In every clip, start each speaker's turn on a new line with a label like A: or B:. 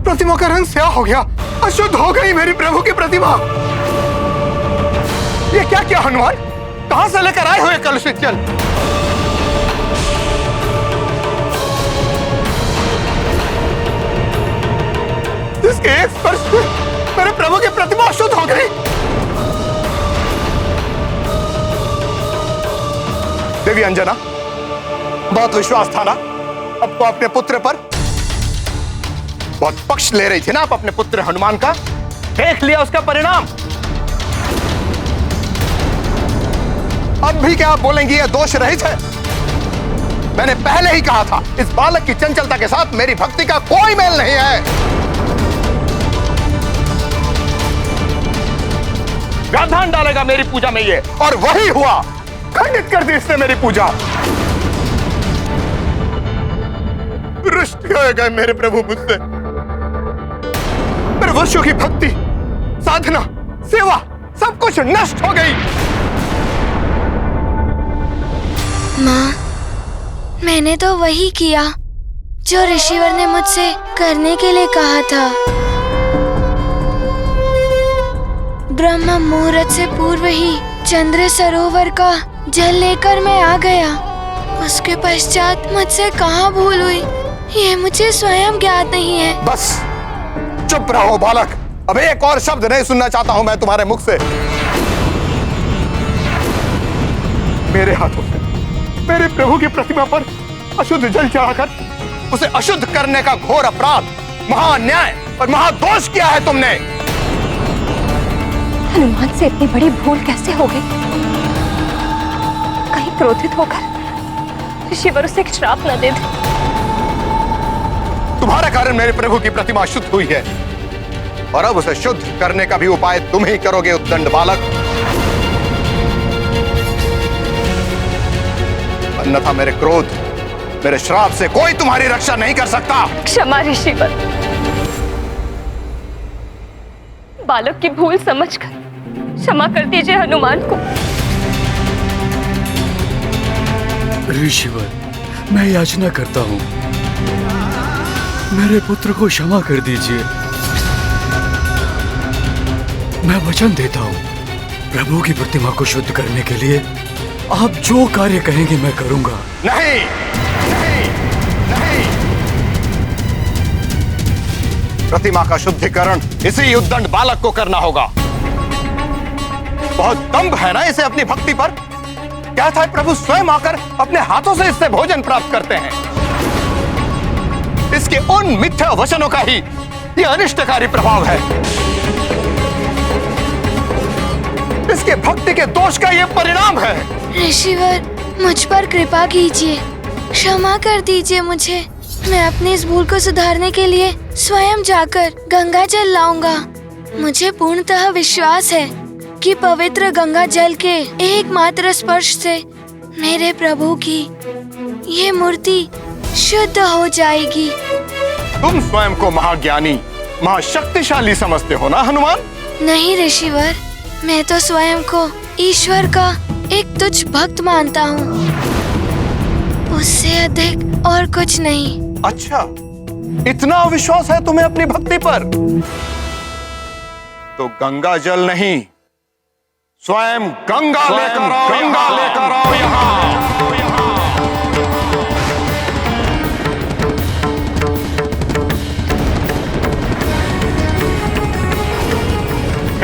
A: प्रतिमा का रंग स्याह हो गया, अशुद्ध हो गई मेरी प्रभु की प्रतिमा। ये क्या किया हनुमान? कहां से लेकर आए हो ये कलुषित जल? इसके एक स्पर्श से मेरे प्रभु की प्रतिमा अशुद्ध हो गई। देवी अंजना, बहुत विश्वास था ना अब तो अपने पुत्र पर? बहुत पक्ष ले रही थी ना आप अपने पुत्र हनुमान का? देख लिया उसका परिणाम। अब भी क्या आप बोलेंगी ये दोष रहित है? मैंने पहले ही कहा था इस बालक की चंचलता के साथ मेरी भक्ति का कोई मेल नहीं है। व्यवधान डालेगा मेरी पूजा में ये, और वही हुआ। खंडित कर दी इसने मेरी पूजा। रुष्ट गए मेरे प्रभु मुझसे। मेरे वर्षों की भक्ति, साधना, सेवा सब कुछ नष्ट हो गई।
B: माँ, मैंने तो वही किया जो ऋषिवर ने मुझसे करने के लिए कहा था। ब्रह्म मुहूर्त से पूर्व ही चंद्र सरोवर का जल लेकर मैं आ गया। उसके पश्चात मुझसे कहाँ भूल हुई ये मुझे स्वयं ज्ञात नहीं है।
A: बस चुप रहो बालक, अब एक और शब्द नहीं सुनना चाहता हूं मैं तुम्हारे मुख से। मेरे हाथों से मेरे प्रभु की प्रतिमा पर अशुद्ध जल चढ़ाकर उसे अशुद्ध करने का घोर अपराध, महान्याय और महादोष किया है तुमने।
C: हनुमान से इतनी बड़ी भूल कैसे हो गई? कहीं क्रोधित होकर ऋषिवर उसे एक श्राप न दे दे।
A: तुम्हारे कारण मेरे प्रभु की प्रतिमा अशुद्ध हुई है और अब उसे शुद्ध करने का भी उपाय तुम ही करोगे उद्दंड बालक। अन्यथा मेरे क्रोध, मेरे श्राप से कोई तुम्हारी रक्षा नहीं कर सकता।
C: क्षमा ऋषिवर, बालक की भूल समझकर क्षमा कर दीजिए हनुमान को।
D: ऋषिवर, मैं याचना करता हूँ, मेरे पुत्र को क्षमा कर दीजिए। मैं वचन देता हूँ, प्रभु की प्रतिमा को शुद्ध करने के लिए आप जो कार्य कहेंगे मैं करूंगा।
A: नहीं, नहीं, नहीं। प्रतिमा का शुद्धिकरण इसी उद्दंड बालक को करना होगा। बहुत दंभ है ना इसे अपनी भक्ति पर। क्या था प्रभु स्वयं आकर अपने हाथों से इससे भोजन प्राप्त करते हैं। इसके उन मिथ्या वचनों का ही यह अनिष्टकारी प्रभाव है। इसके भक्ति के दोष का यह परिणाम है।
B: ऋषिवर, मुझ पर कृपा कीजिए, क्षमा कर दीजिए मुझे। मैं अपनी इस भूल को सुधारने के लिए स्वयं जाकर गंगा जल लाऊंगा। मुझे पूर्णतः विश्वास है कि पवित्र गंगा जल के एकमात्र स्पर्श से मेरे प्रभु की ये मूर्ति शुद्ध हो जाएगी।
A: तुम स्वयं को महाज्ञानी, महाशक्तिशाली समझते हो ना हनुमान?
B: नहीं ऋषिवर, मैं तो स्वयं को ईश्वर का एक तुच्छ भक्त मानता हूँ, उससे अधिक और कुछ नहीं।
A: अच्छा, इतना विश्वास है तुम्हें अपनी भक्ति पर? तो गंगा जल नहीं, स्वयं गंगा लेकर आओ, गंगा लेकर आओ यहाँ।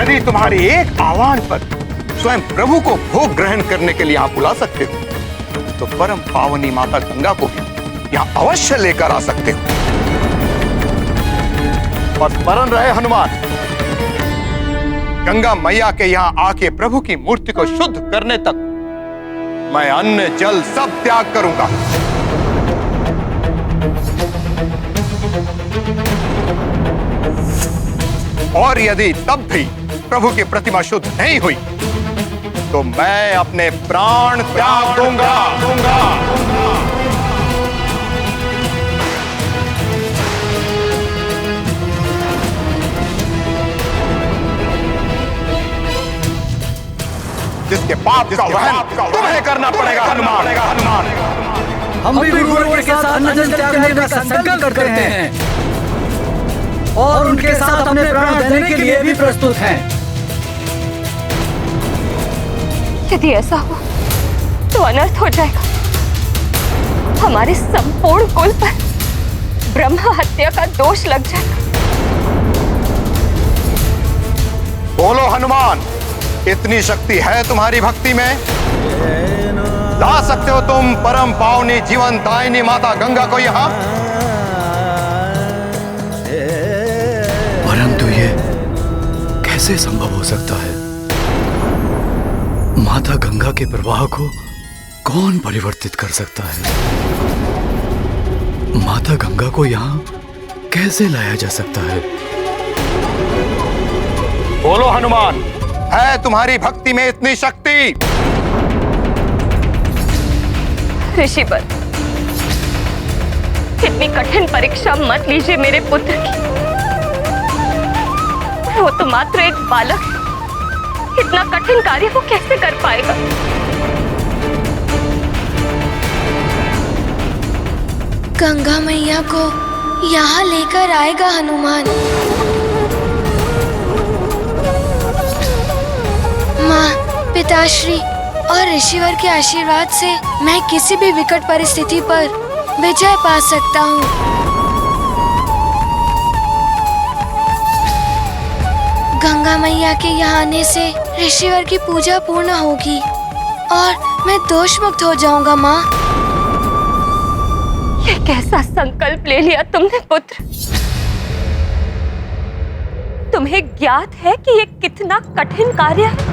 A: यदि तुम्हारी एक आह्वान पर स्वयं प्रभु को भोग ग्रहण करने के लिए आप बुला सकते हो, तो परम पावनी माता गंगा को भी यहाँ अवश्य लेकर आ सकते हो। और स्मरण रहे हनुमान, गंगा मैया के यहाँ आके प्रभु की मूर्ति को शुद्ध करने तक मैं अन्न जल सब त्याग करूंगा। और यदि तब भी प्रभु की प्रतिमा शुद्ध नहीं हुई तो मैं अपने प्राण त्याग दूंगा। जिसके पाप का वहन तुम्हें करना पड़ेगा हनुमान।
E: हम भी गुरुवर के साथ अन्न जल त्यागने का संकल्प करते हैं
D: और उनके साथ अपने प्राण देने के लिए भी प्रस्तुत हैं।
C: यदि ऐसा हो तो अनर्थ हो जाएगा। हमारे संपूर्ण कुल पर ब्रह्मा हत्या का दोष लग जाएगा।
A: बोलो हनुमान, इतनी शक्ति है तुम्हारी भक्ति में? ला सकते हो तुम परम पावनी जीवन दायिनी माता गंगा को यहाँ?
D: परंतु ये कैसे संभव हो सकता है? माता गंगा के प्रवाह को कौन परिवर्तित कर सकता है? माता गंगा को यहाँ कैसे लाया जा सकता है?
A: बोलो हनुमान, है तुम्हारी भक्ति में इतनी शक्ति?
C: ऋषिवर, इतनी कठिन परीक्षा मत लीजिए मेरे पुत्र की। वो तो मात्र एक बालक है। इतना कठिन कार्य वो कैसे कर पाएगा?
B: गंगा मैया को यहाँ लेकर आएगा हनुमान। माँ, पिताश्री और ऋषिवर के आशीर्वाद से मैं किसी भी विकट परिस्थिति पर विजय पा सकता हूँ। गंगा मैया के यहाँ आने से ऋषिवर की पूजा पूर्ण होगी और मैं दोष मुक्त हो जाऊंगा। माँ,
C: ये कैसा संकल्प ले लिया तुमने पुत्र? तुम्हें ज्ञात है कि ये कितना कठिन कार्य है?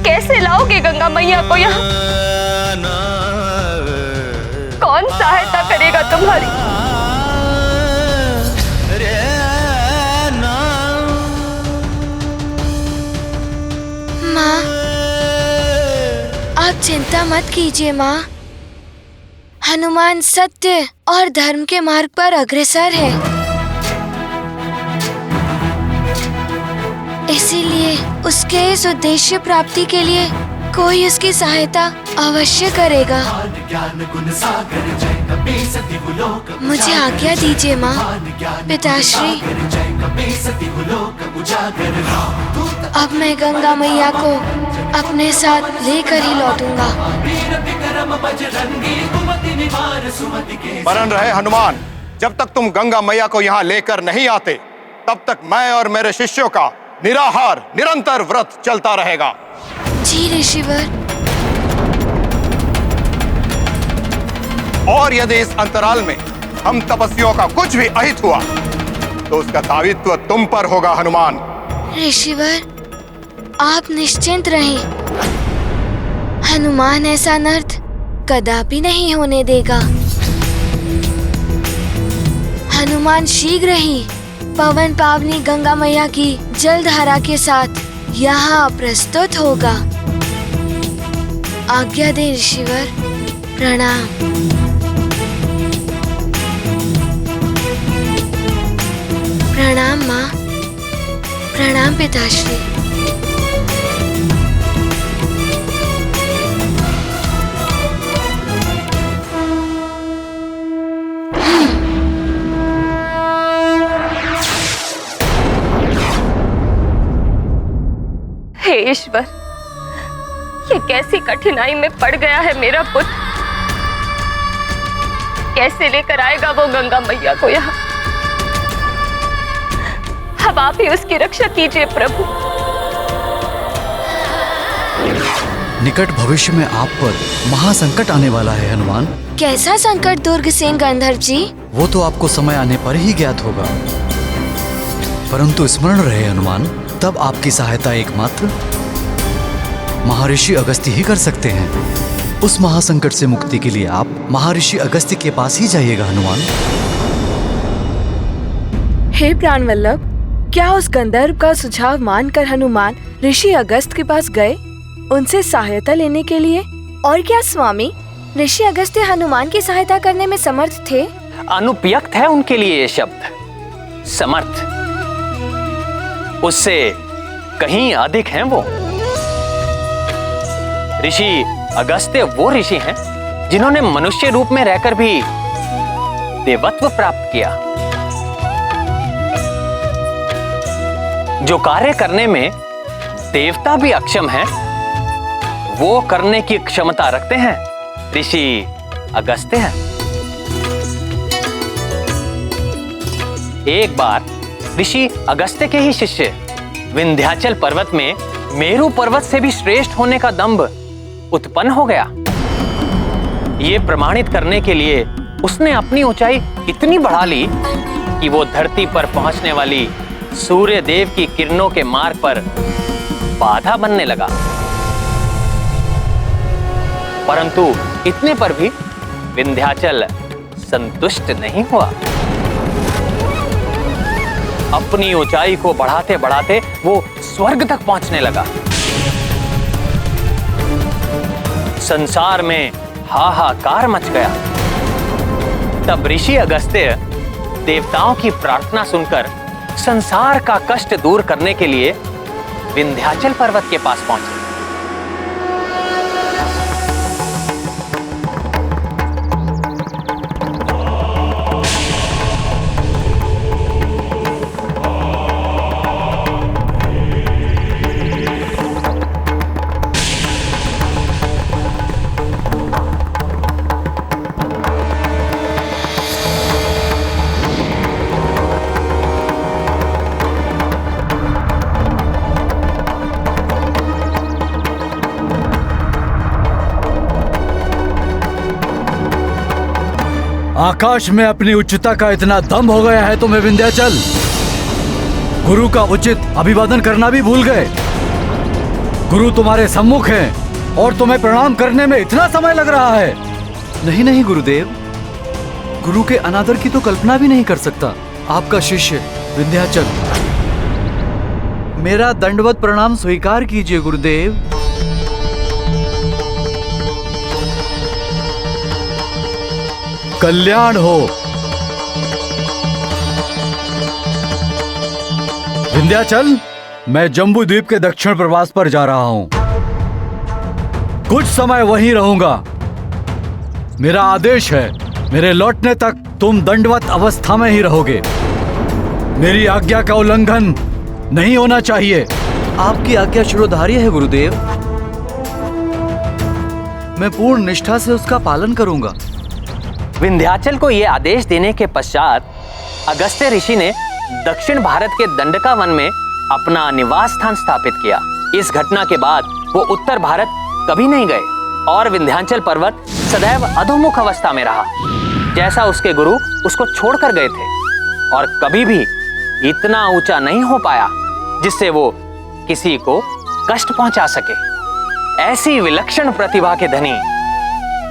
C: कैसे लाओगे गंगा मैया को यहाँ? कौन सहायता करेगा तुम्हारी?
B: माँ, आप चिंता मत कीजिए माँ। हनुमान सत्य और धर्म के मार्ग पर अग्रसर है, इसीलिए उसके इस उद्देश्य प्राप्ति के लिए कोई उसकी सहायता अवश्य करेगा। मुझे आज्ञा दीजिए माँ। पिताश्री, अब मैं गंगा मैया को अपने साथ लेकर ही लौटूंगा।
A: मरण रहे हनुमान, जब तक तुम गंगा मैया को यहाँ लेकर नहीं आते तब तक मैं और मेरे शिष्यों का निराहार निरंतर व्रत चलता रहेगा।
B: जी ऋषिवर।
A: और यदि इस अंतराल में हम तपस्वियों का कुछ भी अहित हुआ तो उसका दायित्व तुम पर होगा हनुमान।
B: ऋषिवर, आप निश्चिंत रहें। हनुमान ऐसा अनर्थ कदापि नहीं होने देगा। हनुमान शीघ्र ही पवन पावनी गंगा मैया की जलधारा के साथ यहाँ प्रस्तुत होगा। आज्ञा दे ऋषिवर। प्रणाम। प्रणाम माँ। प्रणाम पिताश्री।
C: हे ईश्वर, ये कैसी कठिनाई में पड़ गया है मेरा पुत्र। कैसे लेकर आएगा वो गंगा मैया को यहाँ? अब आप ही उसकी रक्षा कीजिए प्रभु।
D: निकट भविष्य में आप पर महासंकट आने वाला है हनुमान।
B: कैसा संकट दुर्गसेन गंधर्व जी?
D: वो तो आपको समय आने पर ही ज्ञात होगा, परंतु स्मरण रहे हनुमान, तब आपकी सहायता एकमात्र महर्षि अगस्त्य ही कर सकते हैं। उस महासंकट से मुक्ति के लिए आप महर्षि अगस्त्य के पास ही जाइएगा हनुमान।
E: हे प्राणवल्लभ, क्या उस गंधर्व का सुझाव मानकर हनुमान ऋषि अगस्त्य के पास गए उनसे सहायता लेने के लिए? और क्या स्वामी, ऋषि अगस्त्य हनुमान की सहायता करने में समर्थ थे?
F: अनुपयुक्त है उनके लिए ये शब्द। समर्थ उससे कहीं अधिक हैं वो। ऋषि अगस्त्य वो ऋषि हैं जिन्होंने मनुष्य रूप में रहकर भी देवत्व प्राप्त किया। जो कार्य करने में देवता भी अक्षम है, वो करने की क्षमता रखते हैं ऋषि अगस्त्य हैं। एक बार ऋषि अगस्त्य के ही शिष्य विंध्याचल पर्वत में मेरु पर्वत से भी श्रेष्ठ होने का दंभ उत्पन्न हो गया। ये प्रमाणित करने के लिए उसने अपनी ऊंचाई इतनी बढ़ा ली कि वो धरती पर पहुंचने वाली सूर्य देव की किरणों के मार्ग पर बाधा बनने लगा। परंतु इतने पर भी विंध्याचल संतुष्ट नहीं हुआ। अपनी ऊंचाई को बढ़ाते बढ़ाते वो स्वर्ग तक पहुंचने लगा। संसार में हाहाकार मच गया। तब ऋषि अगस्त्य देवताओं की प्रार्थना सुनकर संसार का कष्ट दूर करने के लिए विंध्याचल पर्वत के पास पहुंचे।
D: आकाश में अपनी उच्चता का इतना दम हो गया है तुम्हें विंध्याचल। गुरु का उचित अभिवादन करना भी भूल गए। गुरु तुम्हारे सम्मुख हैं और तुम्हें प्रणाम करने में इतना समय लग रहा है। नहीं नहीं गुरुदेव, गुरु के अनादर की तो कल्पना भी नहीं कर सकता। आपका शिष्य विंध्याचल। मेरा दंडवत प्रणाम स्वीकार कीजिए गुरुदेव। कल्याण हो। विंध्याचल, मैं जम्बू द्वीप के दक्षिण प्रवास पर जा रहा हूं। कुछ समय वहीं रहूंगा। मेरा आदेश है, मेरे लौटने तक तुम दंडवत अवस्था में ही रहोगे। मेरी आज्ञा का उल्लंघन नहीं होना चाहिए। आपकी आज्ञा शिरोधार्य है गुरुदेव। मैं पूर्ण निष्ठा से उसका पालन करूंगा।
F: विंध्याचल को यह आदेश देने के पश्चात अगस्त्य ऋषि ने दक्षिण भारत के दंडका वन में अपना निवास स्थान स्थापित किया। इस घटना के बाद वो उत्तर भारत कभी नहीं गए और विंध्याचल पर्वत सदैव अधोमुख अवस्था में रहा, जैसा उसके गुरु उसको छोड़कर गए थे, और कभी भी इतना ऊंचा नहीं हो पाया जिससे वो किसी को कष्ट पहुंचा सके। ऐसी विलक्षण प्रतिभा के धनी,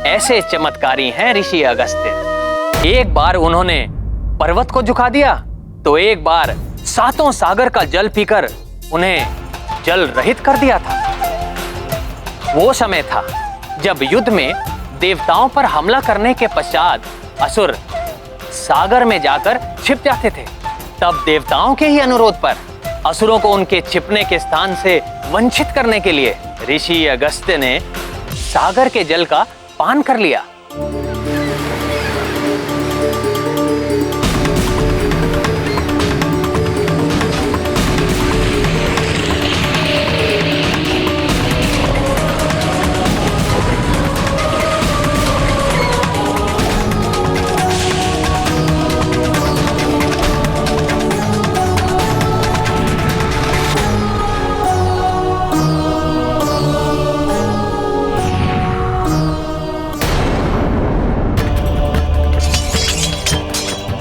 F: ऐसे चमत्कारी हैं ऋषि अगस्त्य। एक बार उन्होंने पर्वत को झुका दिया तो एक बार 7 सागर का जल पीकर उन्हें जल रहित कर दिया था। वो समय था जब युद्ध में देवताओं पर हमला करने के पश्चात असुर सागर में जाकर छिप जाते थे। तब देवताओं के ही अनुरोध पर असुरों को उनके छिपने के स्थान से वंचित करने के लिए ऋषि अगस्त्य ने सागर के जल का पान कर लिया।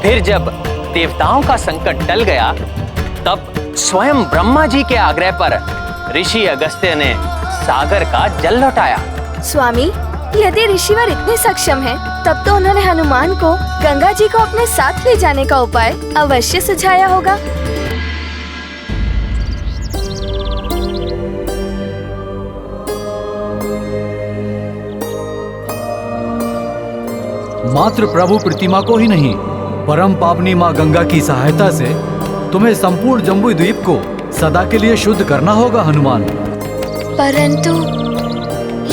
F: फिर जब देवताओं का संकट टल गया, तब स्वयं ब्रह्मा जी के आग्रह पर ऋषि अगस्त्य ने सागर का जल लौटाया।
E: स्वामी, यदि ऋषिवर इतने सक्षम हैं, तब तो उन्होंने हनुमान को गंगा जी को अपने साथ ले जाने का उपाय अवश्य सुझाया होगा।
D: मात्र प्रभु प्रतिमा को ही नहीं, परम पावनी माँ गंगा की सहायता से तुम्हें संपूर्ण जम्बू द्वीप को सदा के लिए शुद्ध करना होगा हनुमान।
B: परंतु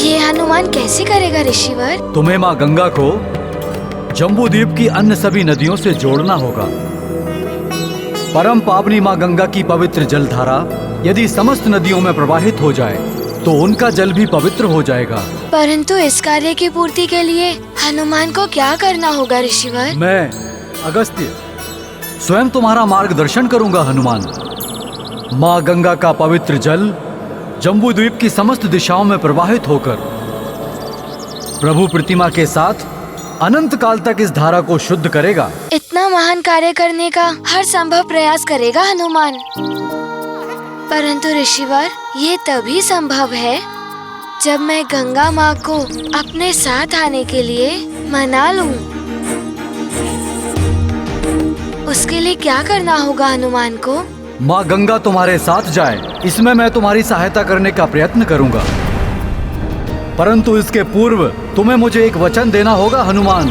B: ये हनुमान कैसे करेगा ऋषिवर?
D: तुम्हें माँ गंगा को जम्बूद्वीप की अन्य सभी नदियों से जोड़ना होगा। परम पावनी माँ गंगा की पवित्र जलधारा यदि समस्त नदियों में प्रवाहित हो जाए तो उनका जल भी पवित्र हो जाएगा।
B: परंतु इस कार्य की पूर्ति के लिए हनुमान को क्या करना होगा ऋषिवर?
D: मैं अगस्त्य स्वयं तुम्हारा मार्गदर्शन करूंगा हनुमान। माँ गंगा का पवित्र जल जम्बूद्वीप की समस्त दिशाओं में प्रवाहित होकर प्रभु प्रतिमा के साथ अनंत काल तक इस धारा को शुद्ध करेगा।
B: इतना महान कार्य करने का हर संभव प्रयास करेगा हनुमान। परंतु ऋषिवर, ये तभी संभव है जब मैं गंगा माँ को अपने साथ आने के लिए मना लूं। उसके लिए क्या करना होगा हनुमान को?
D: माँ गंगा तुम्हारे साथ जाए, इसमें मैं तुम्हारी सहायता करने का प्रयत्न करूंगा। परंतु इसके पूर्व तुम्हें मुझे एक वचन देना होगा हनुमान।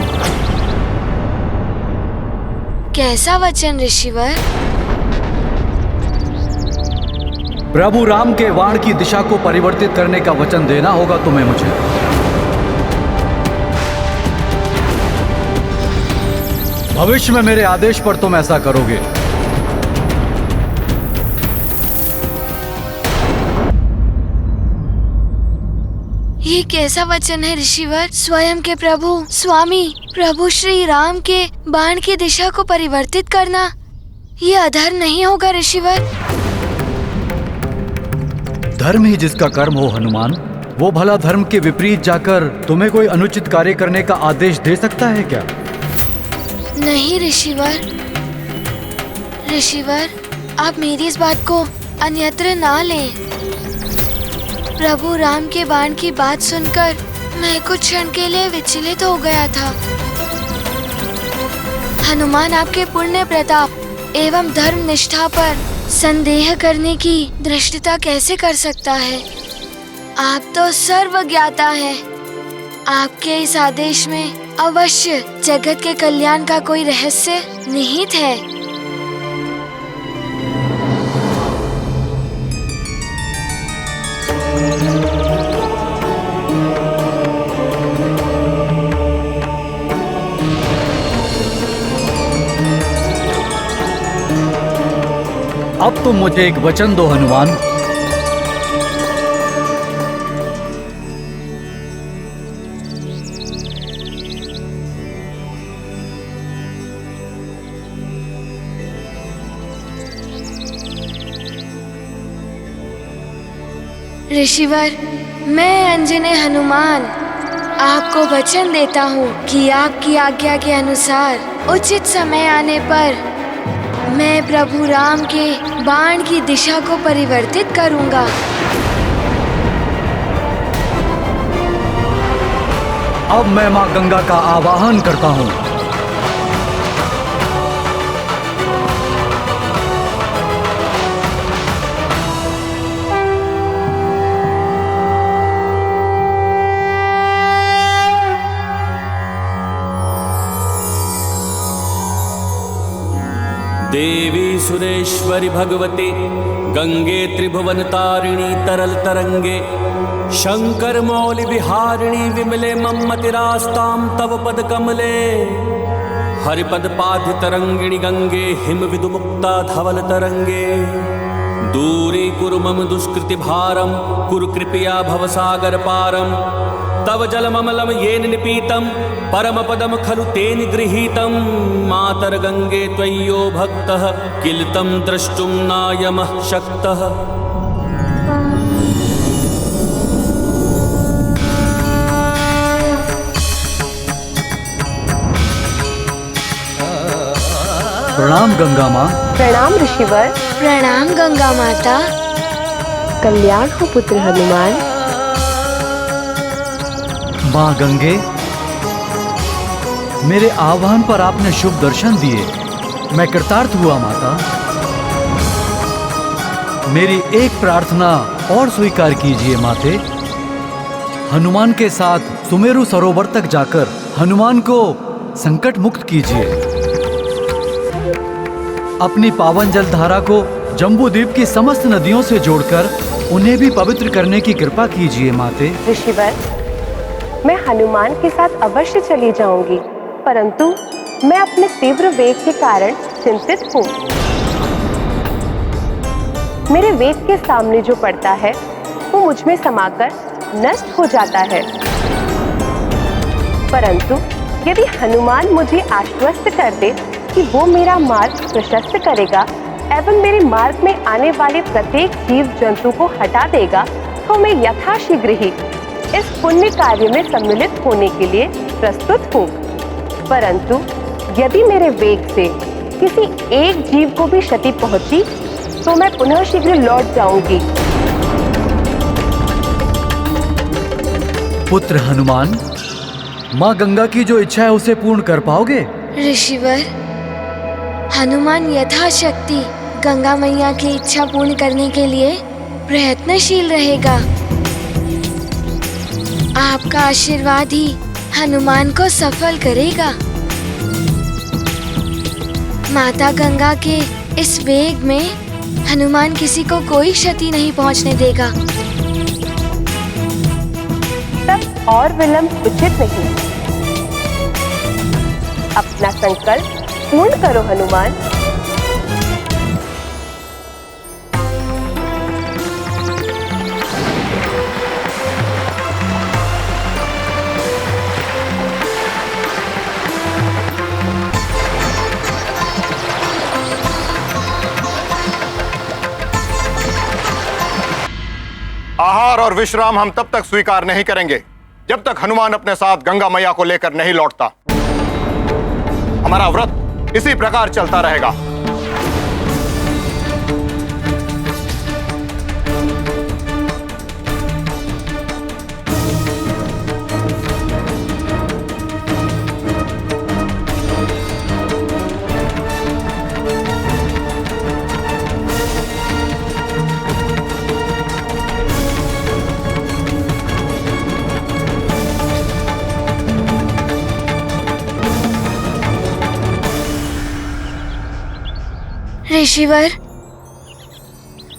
B: कैसा वचन ऋषिवर?
D: प्रभु राम के बाण की दिशा को परिवर्तित करने का वचन देना होगा तुम्हें मुझे। भविष्य में मेरे आदेश पर तुम ऐसा करोगे।
B: ये कैसा वचन है ऋषिवर? स्वयं के प्रभु स्वामी प्रभु श्री राम के बाण की दिशा को परिवर्तित करना, ये अधर्म नहीं होगा ऋषिवर?
D: धर्म ही जिसका कर्म हो हनुमान, वो भला धर्म के विपरीत जाकर तुम्हें कोई अनुचित कार्य करने का आदेश दे सकता है क्या?
B: नहीं ऋषिवर। ऋषिवर, आप मेरी इस बात को अन्यत्र ना लें। प्रभु राम के बाण की बात सुनकर मैं कुछ क्षण के लिए विचलित हो गया था। हनुमान आपके पुण्य प्रताप एवं धर्म निष्ठा पर संदेह करने की दृष्टता कैसे कर सकता है? आप तो सर्वज्ञाता हैं। आपके इस आदेश में अवश्य जगत के कल्याण का कोई रहस्य निहित है।
D: अब तुम मुझे एक वचन दो हनुमान।
B: ऋषिवर, मैं अंजने हनुमान आपको वचन देता हूँ कि आपकी आज्ञा के अनुसार उचित समय आने पर मैं प्रभु राम के बाण की दिशा को परिवर्तित करूंगा।
D: अब मैं माँ गंगा का आवाहन करता हूँ।
G: देवी सुरेश्वरी भगवती गंगे त्रिभुवन तारिणी तरल तरंगे शंकर मौलि विहारिणी विमले मम्मतिरास्तां तव पद कमले हरिपद पाधि तरंगिणी गंगे हिम विदु मुक्ता धवल तरंगे दूरी कुरु मम दुष्कृति भारम कुरु कृपया भवसागर पारम तव जलममलम येन निपीतम परम पदम खलु तेन गृहीतम मातर गंगे त्वय्यो भक्तः किल तं द्रष्टुं नायमः शक्तः।
D: प्रणाम गंगा माँ।
C: प्रणाम ऋषिवर।
B: प्रणाम गंगा माता।
C: कल्याण हो पुत्र हनुमान।
D: माँ गंगे, मेरे आह्वान पर आपने शुभ दर्शन दिए, मैं कृतार्थ हुआ माता। मेरी एक प्रार्थना और स्वीकार कीजिए माते। हनुमान के साथ सुमेरु सरोवर तक जाकर हनुमान को संकट मुक्त कीजिए। अपनी पावन जलधारा को जम्बूद्वीप की समस्त नदियों से जोड़कर उन्हें भी पवित्र करने की कृपा कीजिए माते।
C: ऋषिवर, मैं हनुमान के साथ अवश्य चली जाऊंगी। परंतु मैं अपने तीव्र वेग के कारण चिंतित हूँ। मेरे वेग के सामने जो पड़ता है वो मुझ में समाकर नष्ट हो जाता है। परंतु यदि हनुमान मुझे आश्वस्त कर दे कि वो मेरा मार्ग प्रशस्त करेगा एवं मेरे मार्ग में आने वाले प्रत्येक जीव जंतु को हटा देगा, तो मैं यथाशीघ्र ही इस पुण्य कार्य में सम्मिलित होने के लिए प्रस्तुत हूँ। परंतु यदि मेरे वेग से किसी एक जीव को भी क्षति पहुंची तो मैं पुनः शीघ्र लौट जाऊंगी।
D: पुत्र हनुमान, माँ गंगा की जो इच्छा है उसे पूर्ण कर पाओगे?
B: ऋषिवर, हनुमान यथाशक्ति गंगा मैया की इच्छा पूर्ण करने के लिए प्रयत्नशील रहेगा। आपका आशीर्वाद ही हनुमान को सफल करेगा। माता गंगा के इस वेग में हनुमान किसी को कोई क्षति नहीं पहुंचने देगा।
C: तब और विलंब उचित नहीं। अपना संकल्प पूर्ण करो हनुमान।
A: आहार और विश्राम हम तब तक स्वीकार नहीं करेंगे जब तक हनुमान अपने साथ गंगा मैया को लेकर नहीं लौटता। हमारा व्रत इसी प्रकार चलता रहेगा।
B: ऋषिवर,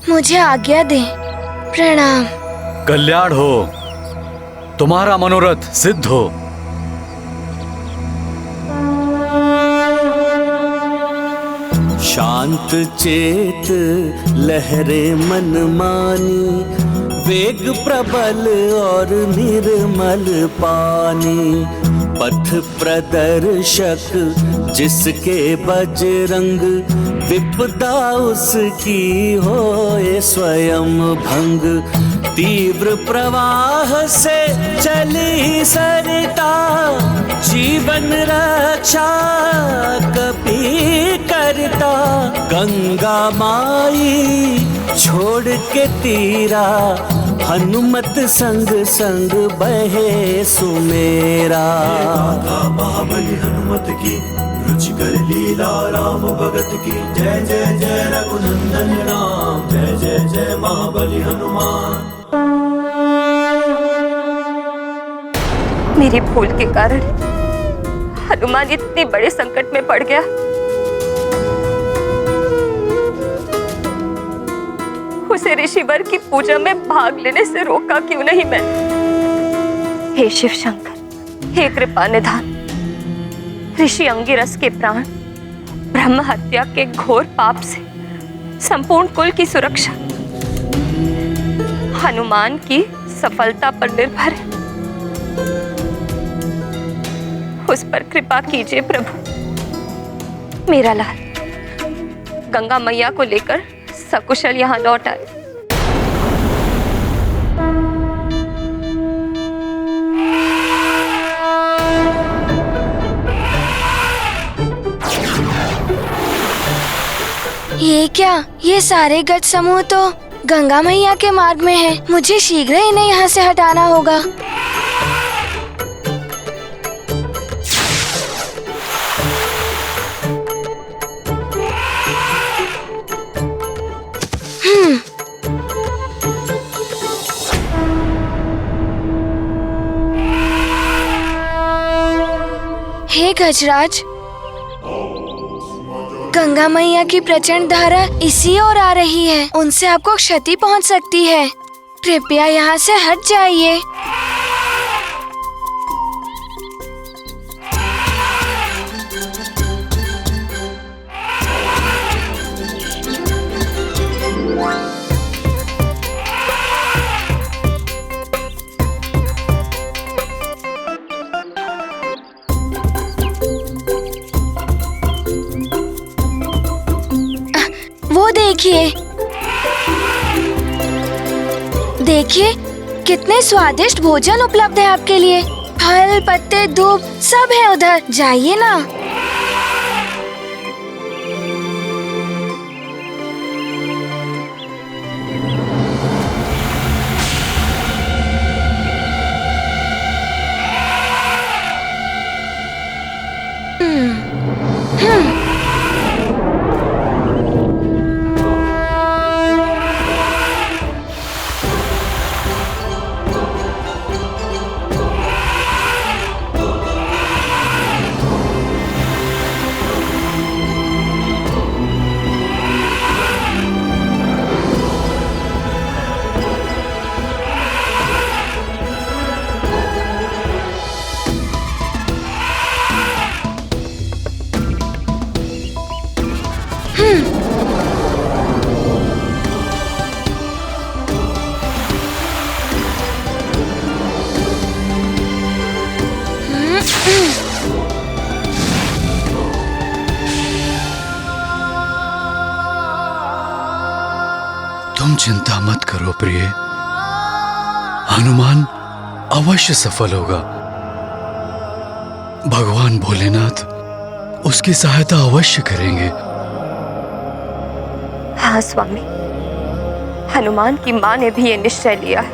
B: मुझे आज्ञा दें। प्रणाम।
D: कल्याण हो, तुम्हारा मनोरथ सिद्ध हो।
G: शांत चेत लहरे मन मानी, वेग प्रबल और निर्मल पानी। पथ प्रदर्शक जिसके बजरंग, विपदा उसकी होए स्वयं भंग। तीव्र प्रवाह से चली सरिता, जीवन रक्षा कभी करता। गंगा माई छोड़ के तीरा, हनुमत संग संग बहे सुमेरा।
H: महाबली हनुमत की, रुचिकर लीला राम भगत की। जय जय जय रघुनंदन राम, जय जय जय महाबली हनुमान।
C: मेरी भूल के कारण हनुमान इतने बड़े संकट में पड़ गया। उसे ऋषिवर की पूजा में भाग लेने से रोका क्यों नहीं मैं? हे शिव शंकर, हे कृपा निधान, ऋषि अंगिरस के प्राण ब्रह्म हत्या के घोर पाप से संपूर्ण कुल की सुरक्षा हनुमान की सफलता पर निर्भर है। उस पर कृपा कीजिए प्रभु। मेरा लाल गंगा मैया को लेकर सकुशल यहाँ लौट आए।
B: ये क्या? ये सारे गज समूह तो गंगा मैया के मार्ग में है। मुझे शीघ्र इन्हें यहाँ से हटाना होगा। हे गजराज, गंगा मैया की प्रचंड धारा इसी ओर आ रही है। उनसे आपको क्षति पहुंच सकती है। कृपया यहाँ से हट जाइए। देखिए, देखिए कितने स्वादिष्ट भोजन उपलब्ध है आपके लिए। फल, पत्ते, धूप सब है उधर, जाइए ना।
D: तुम चिंता मत करो प्रिय, हनुमान अवश्य सफल होगा। भगवान भोलेनाथ उसकी सहायता अवश्य करेंगे।
C: हाँ स्वामी, हनुमान की माँ ने भी ये निश्चय लिया है।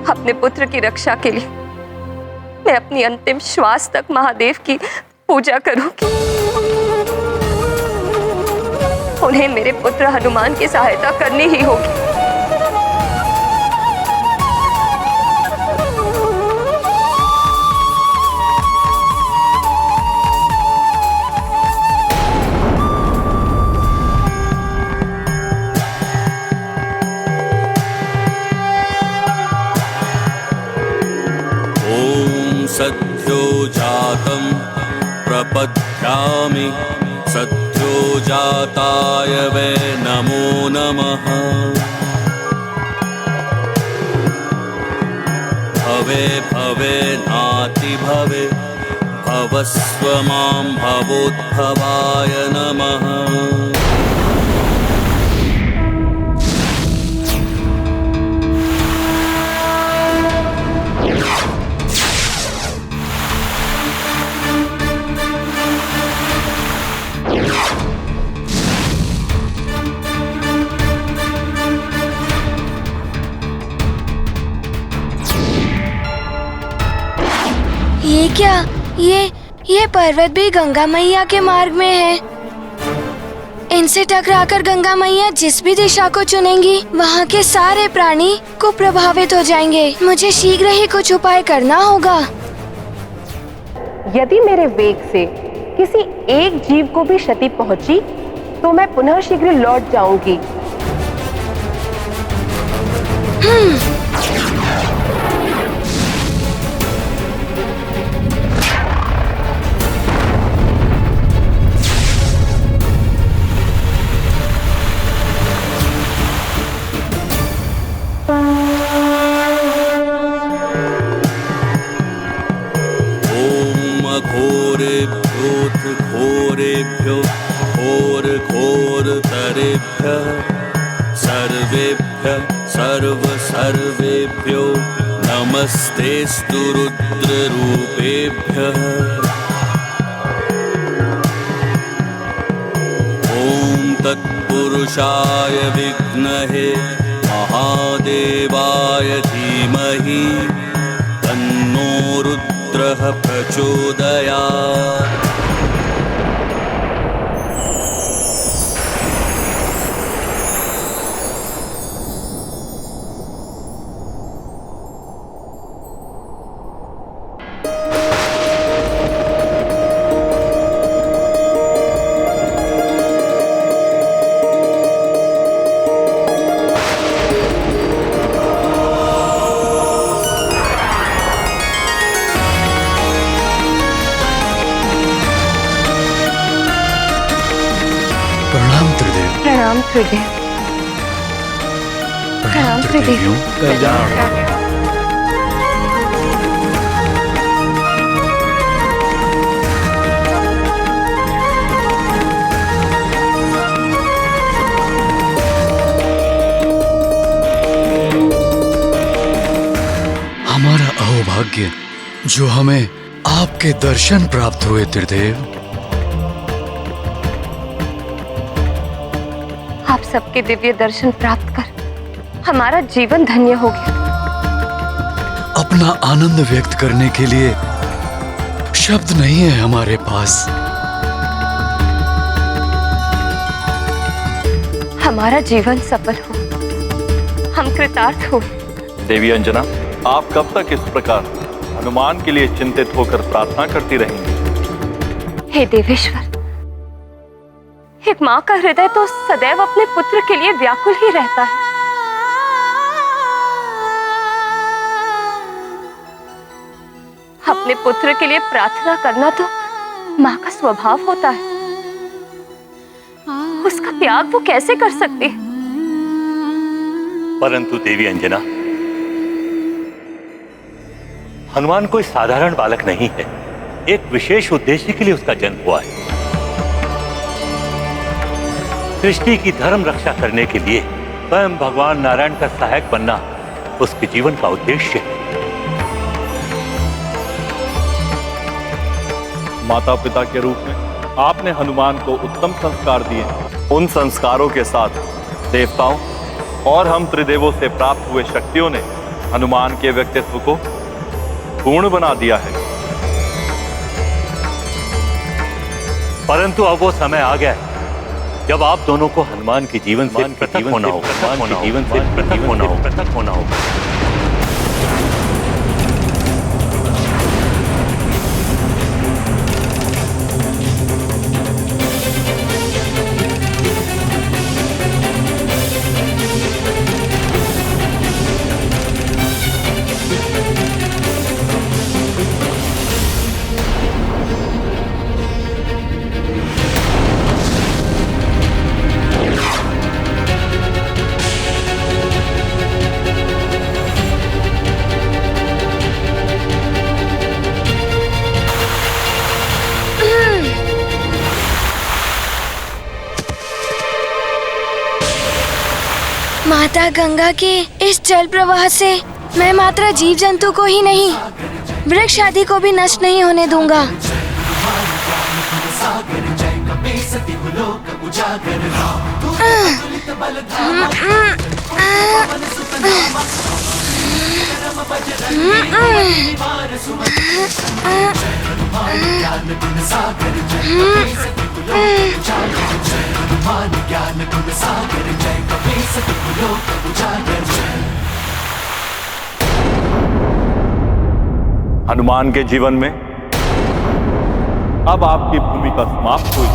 C: अपने पुत्र की रक्षा के लिए मैं अपनी अंतिम श्वास तक महादेव की पूजा करूंगी। उन्हें मेरे पुत्र हनुमान की सहायता करनी ही होगी।
G: ॐ सद्यो जातं प्रपद्यामि सद्यो जाताय वै नमो नमः। भवे भवे नाति भवे भवस्व मां भवोद्भवाय नमः।
B: ये क्या? ये पर्वत भी गंगा मैया के मार्ग में है। इनसे टकराकर गंगा मैया जिस भी दिशा को चुनेंगी, वहाँ के सारे प्राणी को प्रभावित हो जाएंगे। मुझे शीघ्र ही कुछ उपाय करना होगा।
C: यदि मेरे वेग से किसी एक जीव को भी क्षति पहुंची तो मैं पुनः शीघ्र लौट जाऊंगी।
G: घोरेभ्योऽथ घोरेभ्यो घोरघोरतरेभ्यः सर्वेभ्यः सर्वेभ्यो नमस्तेऽस्तु रुद्ररूपेभ्यः। ॐ तत्पुरुषाय विद्महे महादेवाय धीमहि तन्नो रुद्रः प्रचोदयात्।
D: प्रणाम त्रिदेव।
C: प्रणाम त्रिदेव। प्रणाम त्रिदेव।
D: भाग्य जो हमें आपके दर्शन प्राप्त हुए त्रिदेव।
C: आप सबके दिव्य दर्शन प्राप्त कर हमारा जीवन धन्य हो गया।
D: अपना आनंद व्यक्त करने के लिए शब्द नहीं है हमारे पास।
C: हमारा जीवन सफल हो, हम कृतार्थ हो।
I: देवी अंजना, आप कब तक इस प्रकार हनुमान के लिए चिंतित होकर प्रार्थना करती रहेंगी?
C: हे देवेश्वर, एक माँ का हृदय तो सदैव अपने पुत्र के लिए व्याकुल ही रहता है। अपने पुत्र के लिए प्रार्थना करना तो माँ का स्वभाव होता है, उसका त्याग वो कैसे कर सकती है?
J: परंतु देवी अंजना, हनुमान कोई साधारण बालक नहीं है। एक विशेष उद्देश्य के लिए उसका जन्म हुआ है। सृष्टि की धर्म रक्षा करने के लिए स्वयं भगवान नारायण का सहायक बनना उसके जीवन का उद्देश्य है।
I: माता पिता के रूप में आपने हनुमान को उत्तम संस्कार दिए। उन संस्कारों के साथ देवताओं और हम त्रिदेवों से प्राप्त हुए शक्तियों ने हनुमान के व्यक्तित्व को पूर्ण बना दिया है।
J: परंतु अब वो समय आ गया है जब आप दोनों को हनुमान के जीवन से पृथक होना होगा।
B: माता गंगा के इस जल प्रवाह से मैं मात्र जीव जंतु को ही नहीं, वृक्ष आदि को भी नष्ट नहीं होने दूंगा।
I: हनुमान के जीवन में अब आपकी भूमिका समाप्त हुई।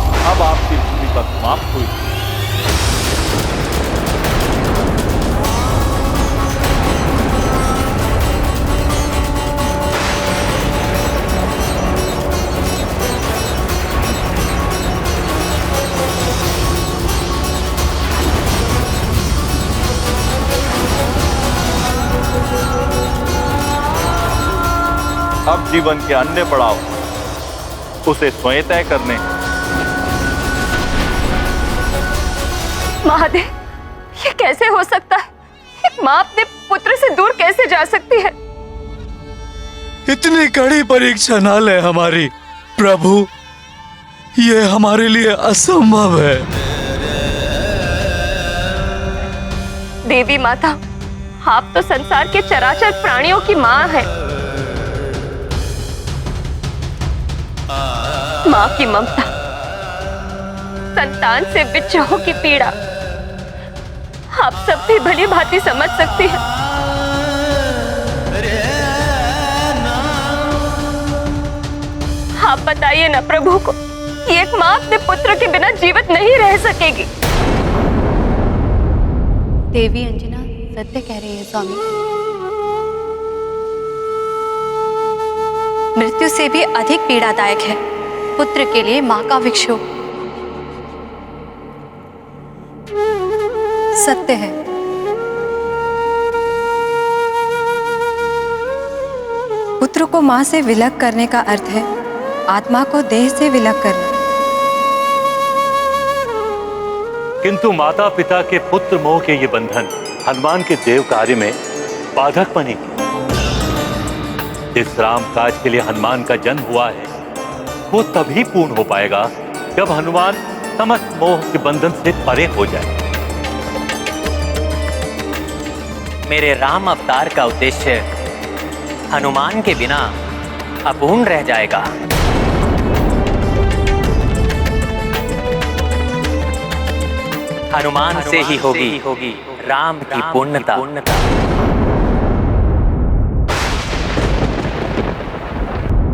I: अब जीवन के अन्य पड़ाव उसे स्वयं तय करने।
C: महादेव, ये कैसे हो सकता है? एक माँ अपने पुत्र से दूर कैसे जा सकती है?
D: इतनी कड़ी परीक्षा ना ले हमारी प्रभु, ये हमारे लिए असंभव है।
C: देवी माता, आप तो संसार के चराचर प्राणियों की माँ है। माँ की ममता, संतान से विच्छेद की पीड़ा आप सब भी भली भांति समझ सकती हैं। आप बताइए ना प्रभु को, एक माँ अपने पुत्र के बिना जीवित नहीं रह सकेगी।
K: देवी अंजना सत्य कह रही है स्वामी। मृत्यु से भी अधिक पीड़ादायक है पुत्र के लिए मां का विक्षोभ। सत्य है। पुत्र को मां से विलग करने का अर्थ है आत्मा को देह से विलग करना।
J: किंतु माता पिता के पुत्र मोह के ये बंधन हनुमान के देव कार्य में बाधक बनेगी। जिस राम काज के लिए हनुमान का जन्म हुआ है वो तभी पूर्ण हो पाएगा जब हनुमान समस्त मोह के बंधन से परे हो जाए।
F: मेरे राम अवतार का उद्देश्य हनुमान के बिना अपूर्ण रह जाएगा। हनुमान से ही होगी राम की पूर्णता।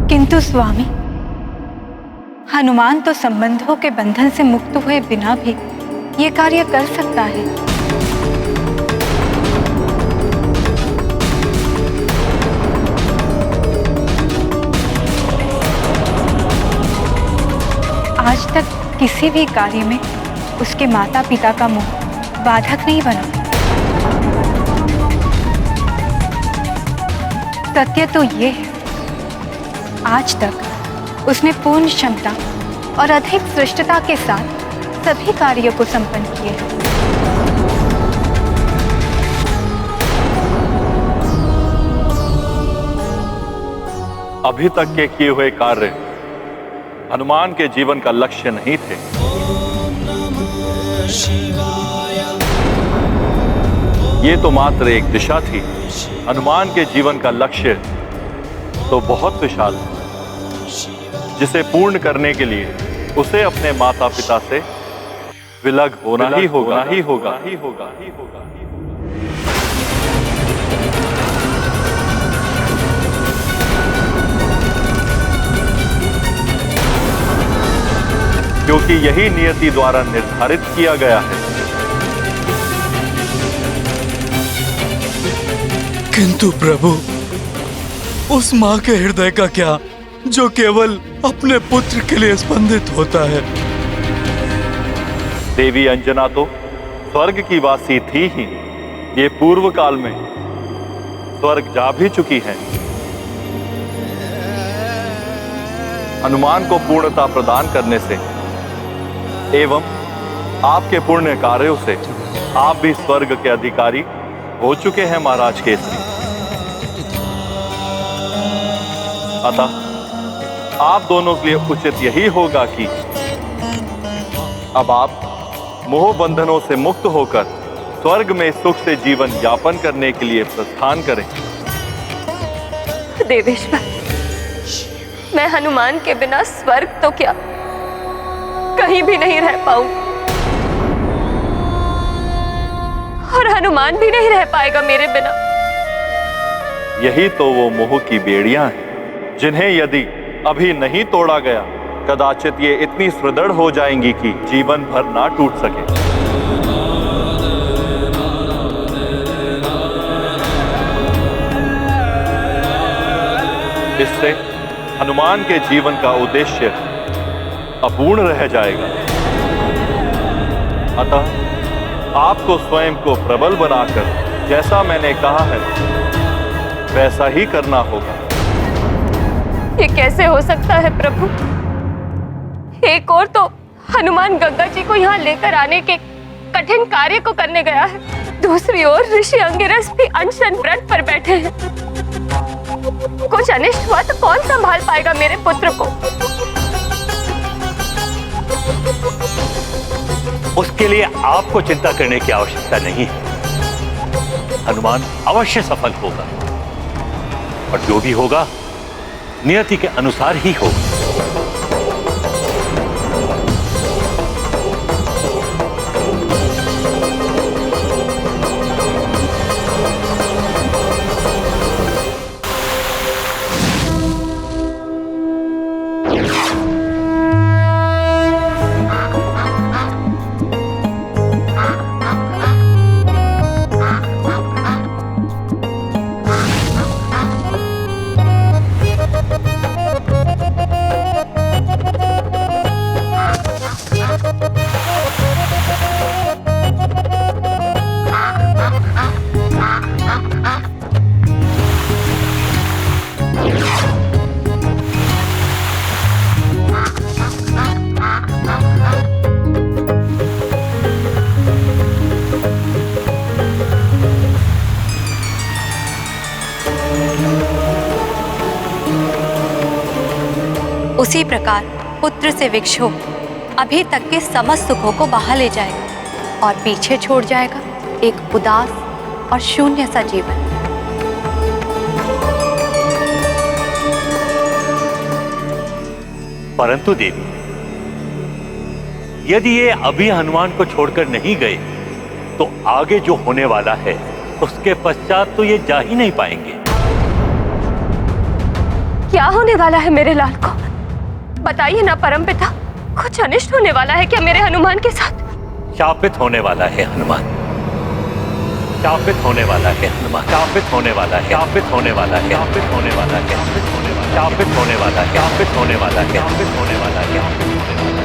K: किंतु स्वामी, हनुमान तो संबंधों के बंधन से मुक्त हुए बिना भी ये कार्य कर सकता है। आज तक किसी भी कार्य में उसके माता पिता का मोह बाधक नहीं बना। सत्य तो ये है, आज तक उसने पूर्ण क्षमता और अधिक श्रेष्ठता के साथ सभी कार्यों को संपन्न किए हैं।
I: अभी तक के किए हुए कार्य हनुमान के जीवन का लक्ष्य नहीं थे। ये तो मात्र एक दिशा थी। हनुमान के जीवन का लक्ष्य तो बहुत विशाल है, जिसे पूर्ण करने के लिए उसे अपने माता पिता से विलग होना ही होगा। क्योंकि यही नियति द्वारा निर्धारित किया गया है।
L: किंतु प्रभु, उस माँ के हृदय का क्या जो केवल अपने पुत्र के लिए स्पंदित होता है?
I: देवी अंजना तो स्वर्ग की वासी थी ही, ये पूर्व काल में स्वर्ग जा भी चुकी हैं। हनुमान को पूर्णता प्रदान करने से एवं आपके पुण्य कार्यों से आप भी स्वर्ग के अधिकारी हो चुके हैं महाराज केसरी। अतः आप दोनों के लिए उचित यही होगा कि अब आप मोह बंधनों से मुक्त होकर स्वर्ग में सुख से जीवन यापन करने के लिए प्रस्थान करें।
C: देवेश्वर, मैं हनुमान के बिना स्वर्ग तो क्या कहीं भी नहीं रह पाऊं, और हनुमान भी नहीं रह पाएगा मेरे बिना।
I: यही तो वो मोह की बेड़ियां हैं, जिन्हें यदि अभी नहीं तोड़ा गया कदाचित ये इतनी सुदृढ़ हो जाएंगी कि जीवन भर ना टूट सके। इससे हनुमान के जीवन का उद्देश्य अपूर्ण रह जाएगा। अतः आपको स्वयं को प्रबल बनाकर जैसा मैंने कहा है वैसा ही करना होगा।
C: ये कैसे हो सकता है प्रभु? एक और तो हनुमान गंगा जी को यहाँ लेकर आने के कठिन कार्य को करने गया है, दूसरी ओर ऋषि अंगिरस भी अनशन व्रत पर बैठे हैं। कुछ अनिष्ट हुआ तो कौन संभाल पाएगा मेरे पुत्र को?
J: उसके लिए आपको चिंता करने की आवश्यकता नहीं है। हनुमान अवश्य सफल होगा, और जो भी होगा नियति के अनुसार ही होगा।
K: उसी प्रकार पुत्र से विक्षोभ अभी तक के समस्त सुखों को बहा ले जाएगा और पीछे छोड़ जाएगा एक उदास और शून्य सा जीवन।
J: परंतु देवी, यदि ये अभी हनुमान को छोड़कर नहीं गए तो आगे जो होने वाला है उसके पश्चात तो ये जा ही नहीं पाएंगे।
C: क्या होने वाला है मेरे लाल को? बताइए ना परमपिता, कुछ अनिष्ट होने वाला है क्या मेरे हनुमान के साथ?
J: शापित होने वाला है हनुमान, शापित होने वाला है हनुमान, शापित होने वाला है, शापित होने वाला है, शापित होने वाला है, शापित होने वाला है, शापित होने वाला है, शापित होने वाला है, शापित होने वाला है, शापित होने वाला है।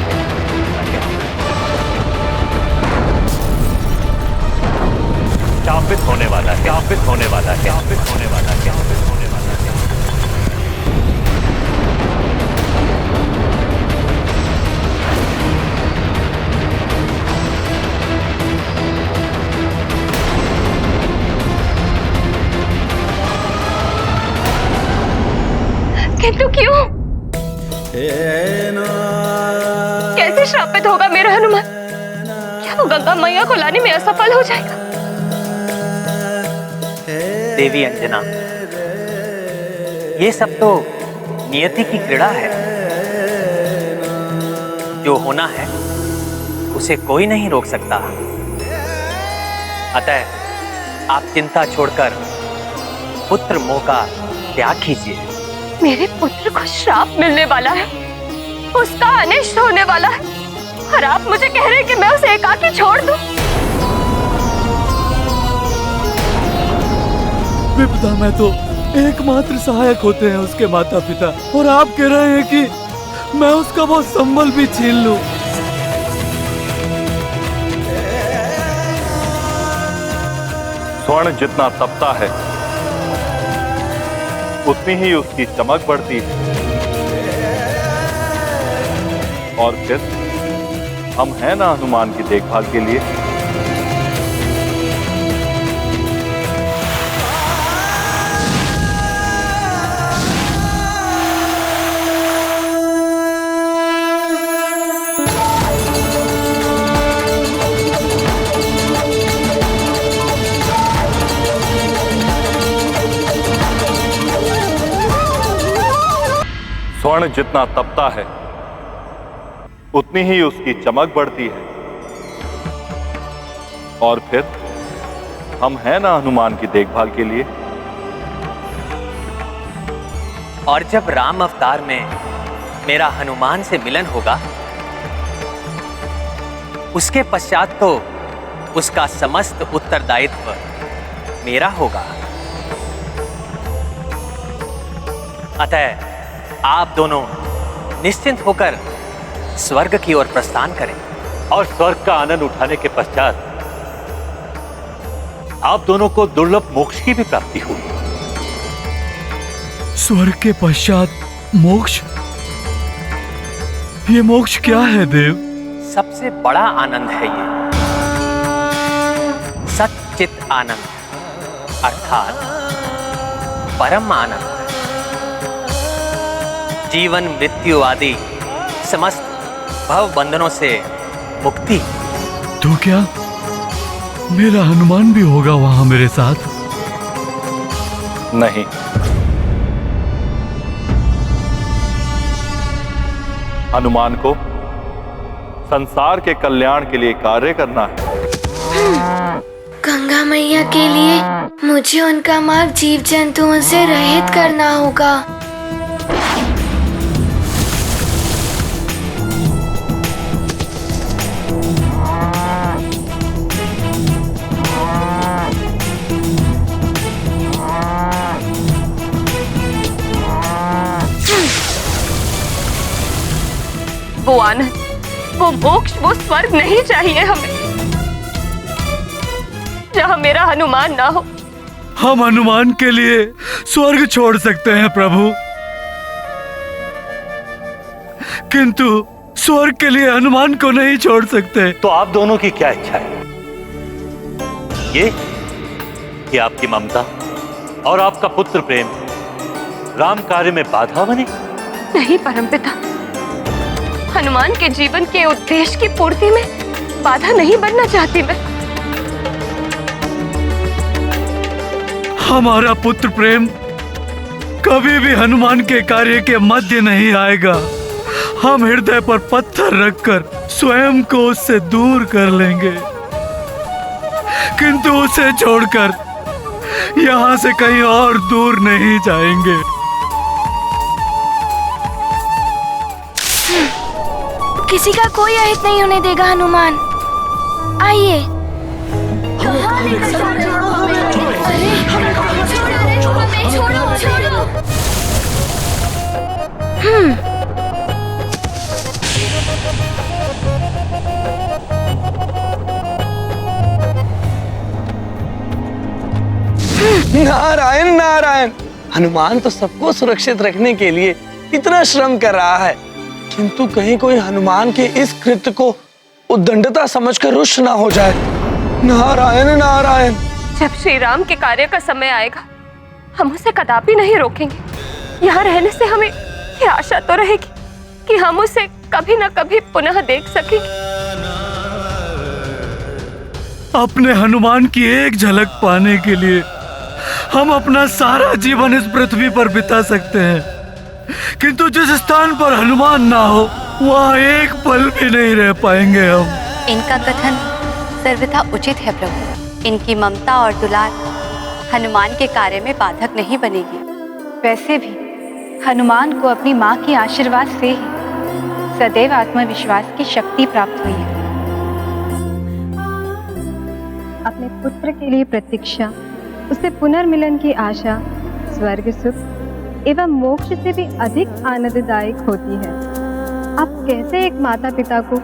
J: शापित होने वाला है, शापित होने वाला है, शापित होने वाला है, शापित होने वाला है।
C: किंतु क्यों? कैसे श्रापित होगा मेरा हनुमान? क्या वो गंगा मैया को लाने में असफल हो जाएगा?
F: देवी अंजना, ये सब तो नियति की क्रीड़ा है। जो होना है उसे कोई नहीं रोक सकता। अतः आप चिंता छोड़कर पुत्र मोह का त्याग कीजिए।
C: मेरे पुत्र को श्राप मिलने वाला है, उसका अनिष्ट होने वाला है, और आप मुझे कह रहे हैं कि मैं उसे एकाकी छोड़ दूं?
L: विपदा में तो एकमात्र सहायक होते हैं उसके माता पिता, और आप कह रहे हैं कि मैं उसका वो संबल भी छीन लूं।
I: स्वर्ण जितना तपता है उतनी ही उसकी चमक बढ़ती है, और फिर हम हैं ना हनुमान की देखभाल के लिए। स्वर्ण जितना तपता है उतनी ही उसकी चमक बढ़ती है, और फिर हम हैं ना हनुमान की देखभाल के लिए।
F: और जब राम अवतार में मेरा हनुमान से मिलन होगा, उसके पश्चात तो उसका समस्त उत्तरदायित्व मेरा होगा। अतः आप दोनों निश्चिंत होकर स्वर्ग की ओर प्रस्थान करें,
J: और स्वर्ग का आनंद उठाने के पश्चात आप दोनों को दुर्लभ मोक्ष की भी प्राप्ति होगी।
L: स्वर्ग के पश्चात मोक्ष? ये मोक्ष क्या है देव?
F: सबसे बड़ा आनंद है ये सच्चित आनंद, अर्थात परम आनंद। जीवन मृत्यु आदि समस्त भव बंधनों से मुक्ति।
L: तो क्या मेरा हनुमान भी होगा वहां मेरे साथ?
I: नहीं, हनुमान को संसार के कल्याण के लिए कार्य करना है।
B: गंगा मैया के लिए मुझे उनका मार्ग जीव जंतुओं से रहित करना होगा।
C: वो आनंद, वो मोक्ष, वो स्वर्ग नहीं चाहिए हमें जहां मेरा हनुमान ना हो।
L: हम हनुमान के लिए स्वर्ग छोड़ सकते हैं प्रभु, किंतु स्वर्ग के लिए हनुमान को नहीं छोड़ सकते।
J: तो आप दोनों की क्या इच्छा है? ये कि आपकी ममता और आपका पुत्र प्रेम राम कार्य में बाधा बने,
C: नहीं परमपिता, हनुमान के जीवन के उद्देश्य की पूर्ति में बाधा नहीं बनना चाहती मैं।
L: हमारा पुत्र प्रेम कभी भी हनुमान के कार्य के मध्य नहीं आएगा। हम हृदय पर पत्थर रखकर स्वयं को उससे दूर कर लेंगे, किंतु उसे छोड़कर यहाँ से कहीं और दूर नहीं जाएंगे।
B: किसी का कोई अहित नहीं होने देगा हनुमान। आइए।
M: नारायण नारायण। हनुमान तो सबको सुरक्षित रखने के लिए इतना श्रम कर रहा है, किंतु कहीं कोई हनुमान के इस कृत्य को उद्दंडता समझकर रुष्ट ना हो जाए। नारायण नारायण।
C: जब श्री राम के कार्य का समय आएगा, हम उसे कदापि नहीं रोकेंगे। यहाँ रहने से हमें ये आशा तो रहेगी कि हम उसे कभी न कभी पुनः देख सकेंगे।
L: अपने हनुमान की एक झलक पाने के लिए हम अपना सारा जीवन इस पृथ्वी पर बिता सकते हैं, किंतु जिस स्थान पर हनुमान ना हो वहाँ एक पल भी नहीं रह पाएंगे हम।
K: इनका कथन सर्वथा उचित है प्रभु। इनकी ममता और दुलार हनुमान के कार्य में बाधक नहीं बनेगी। वैसे भी हनुमान को अपनी माँ के आशीर्वाद से ही सदैव आत्मविश्वास की शक्ति प्राप्त हुई है।
N: अपने पुत्र के लिए प्रतीक्षा, उसे पुनर्मिलन की आशा स्वर्ग सुख एवं मोक्ष से भी अधिक आनंददायक होती है। आप कैसे एक माता पिता को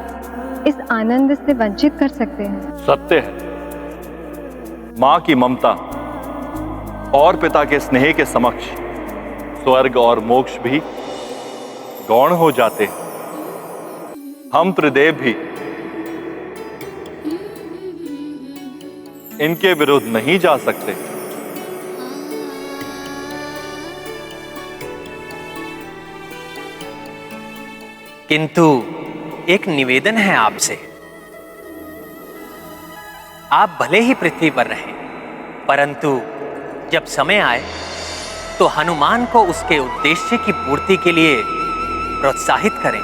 N: इस आनंद से वंचित कर सकते हैं?
I: सत्य है, माँ की ममता और पिता के स्नेह के समक्ष स्वर्ग और मोक्ष भी गौण हो जाते हैं। हम त्रिदेव भी इनके विरुद्ध नहीं जा सकते।
F: किंतु एक निवेदन है आपसे। आप भले ही पृथ्वी पर रहें, परंतु जब समय आए तो हनुमान को उसके उद्देश्य की पूर्ति के लिए प्रोत्साहित करें,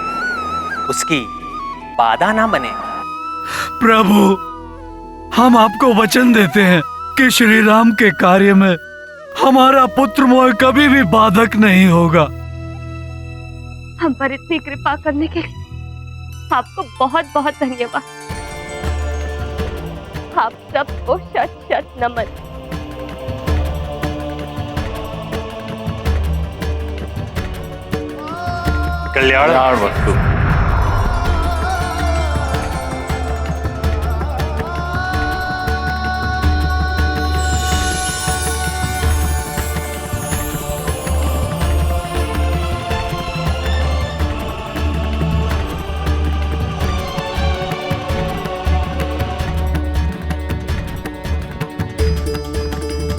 F: उसकी बाधा ना बने।
L: प्रभु, हम आपको वचन देते हैं कि श्री राम के कार्य में हमारा पुत्र मोह कभी भी बाधक नहीं होगा।
C: हम पर इतनी कृपा करने के लिए आपको बहुत बहुत धन्यवाद। आप सबको शत शत नमन।
J: कल्याण वस्तु।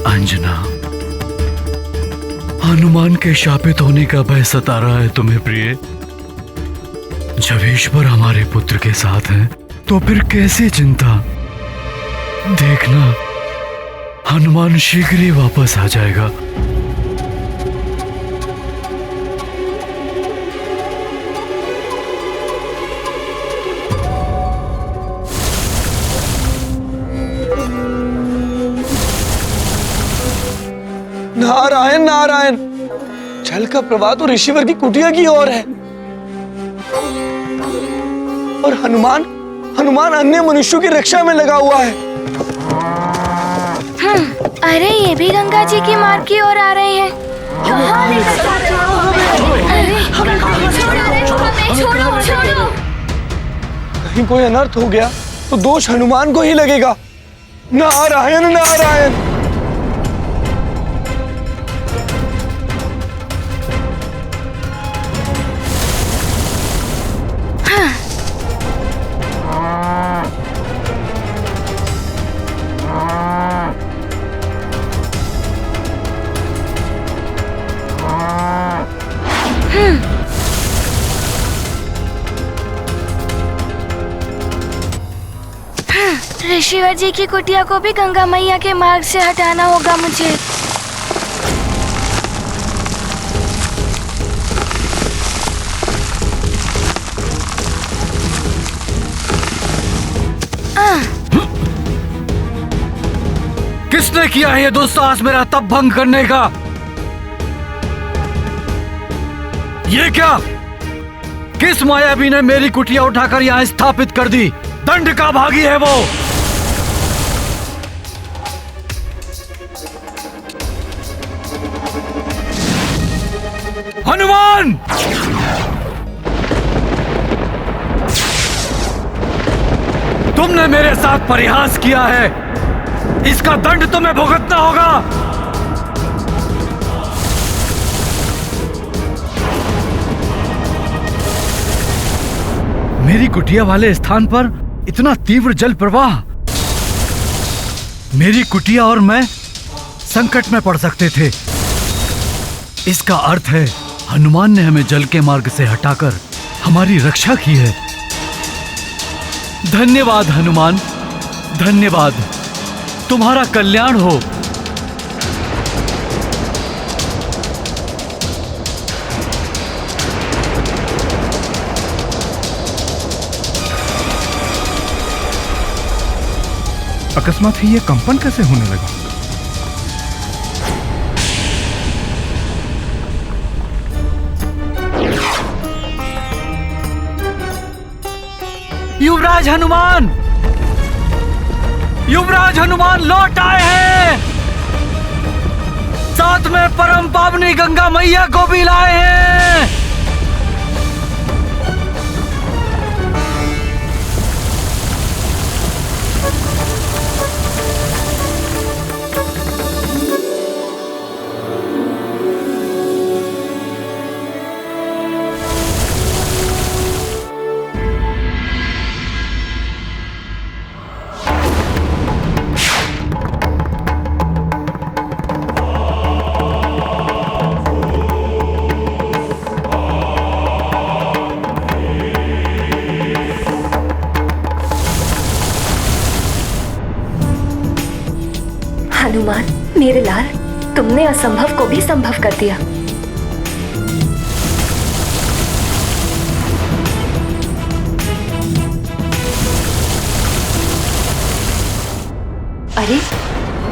L: अंजना, हनुमान के शापित होने का भय सता रहा है तुम्हें प्रिय। जब ईश्वर हमारे पुत्र के साथ हैं, तो फिर कैसी चिंता। देखना, हनुमान शीघ्र ही वापस आ जाएगा।
M: नारायण नारायण। जल का प्रवाह तो ऋषिवर की कुटिया की ओर है, और हनुमान अन्य मनुष्यों की रक्षा में लगा हुआ है।
B: अरे ये भी गंगा जी के मार्ग की ओर आ रहे हैं। छोड़ो।
M: कहीं कोई अनर्थ हो गया तो दोष हनुमान को ही लगेगा। नारायण नारायण।
B: ऋषिवर जी की कुटिया को भी गंगा मैया के मार्ग से हटाना होगा मुझे।
D: किसने किया है ये दुस्साहस मेरा तप भंग करने का? ये क्या? किस मायावी ने मेरी कुटिया उठाकर यहाँ स्थापित कर दी? दंड का भागी है वो। हनुमान! तुमने मेरे साथ परिहास किया है, इसका दंड तुम्हें भुगतना होगा। मेरी कुटिया वाले स्थान पर इतना तीव्र जल प्रवाह, मेरी कुटिया और मैं संकट में पड़ सकते थे। इसका अर्थ है हनुमान ने हमें जल के मार्ग से हटाकर हमारी रक्षा की है। धन्यवाद हनुमान, धन्यवाद। तुम्हारा कल्याण हो।
A: अकस्मात ही ये कंपन कैसे होने लगा?
D: युवराज हनुमान! युवराज हनुमान लौट आए हैं। साथ में परम पावनी गंगा मैया को भी लाए हैं।
C: हनुमान, मेरे लाल, तुमने असंभव को भी संभव कर दिया। अरे,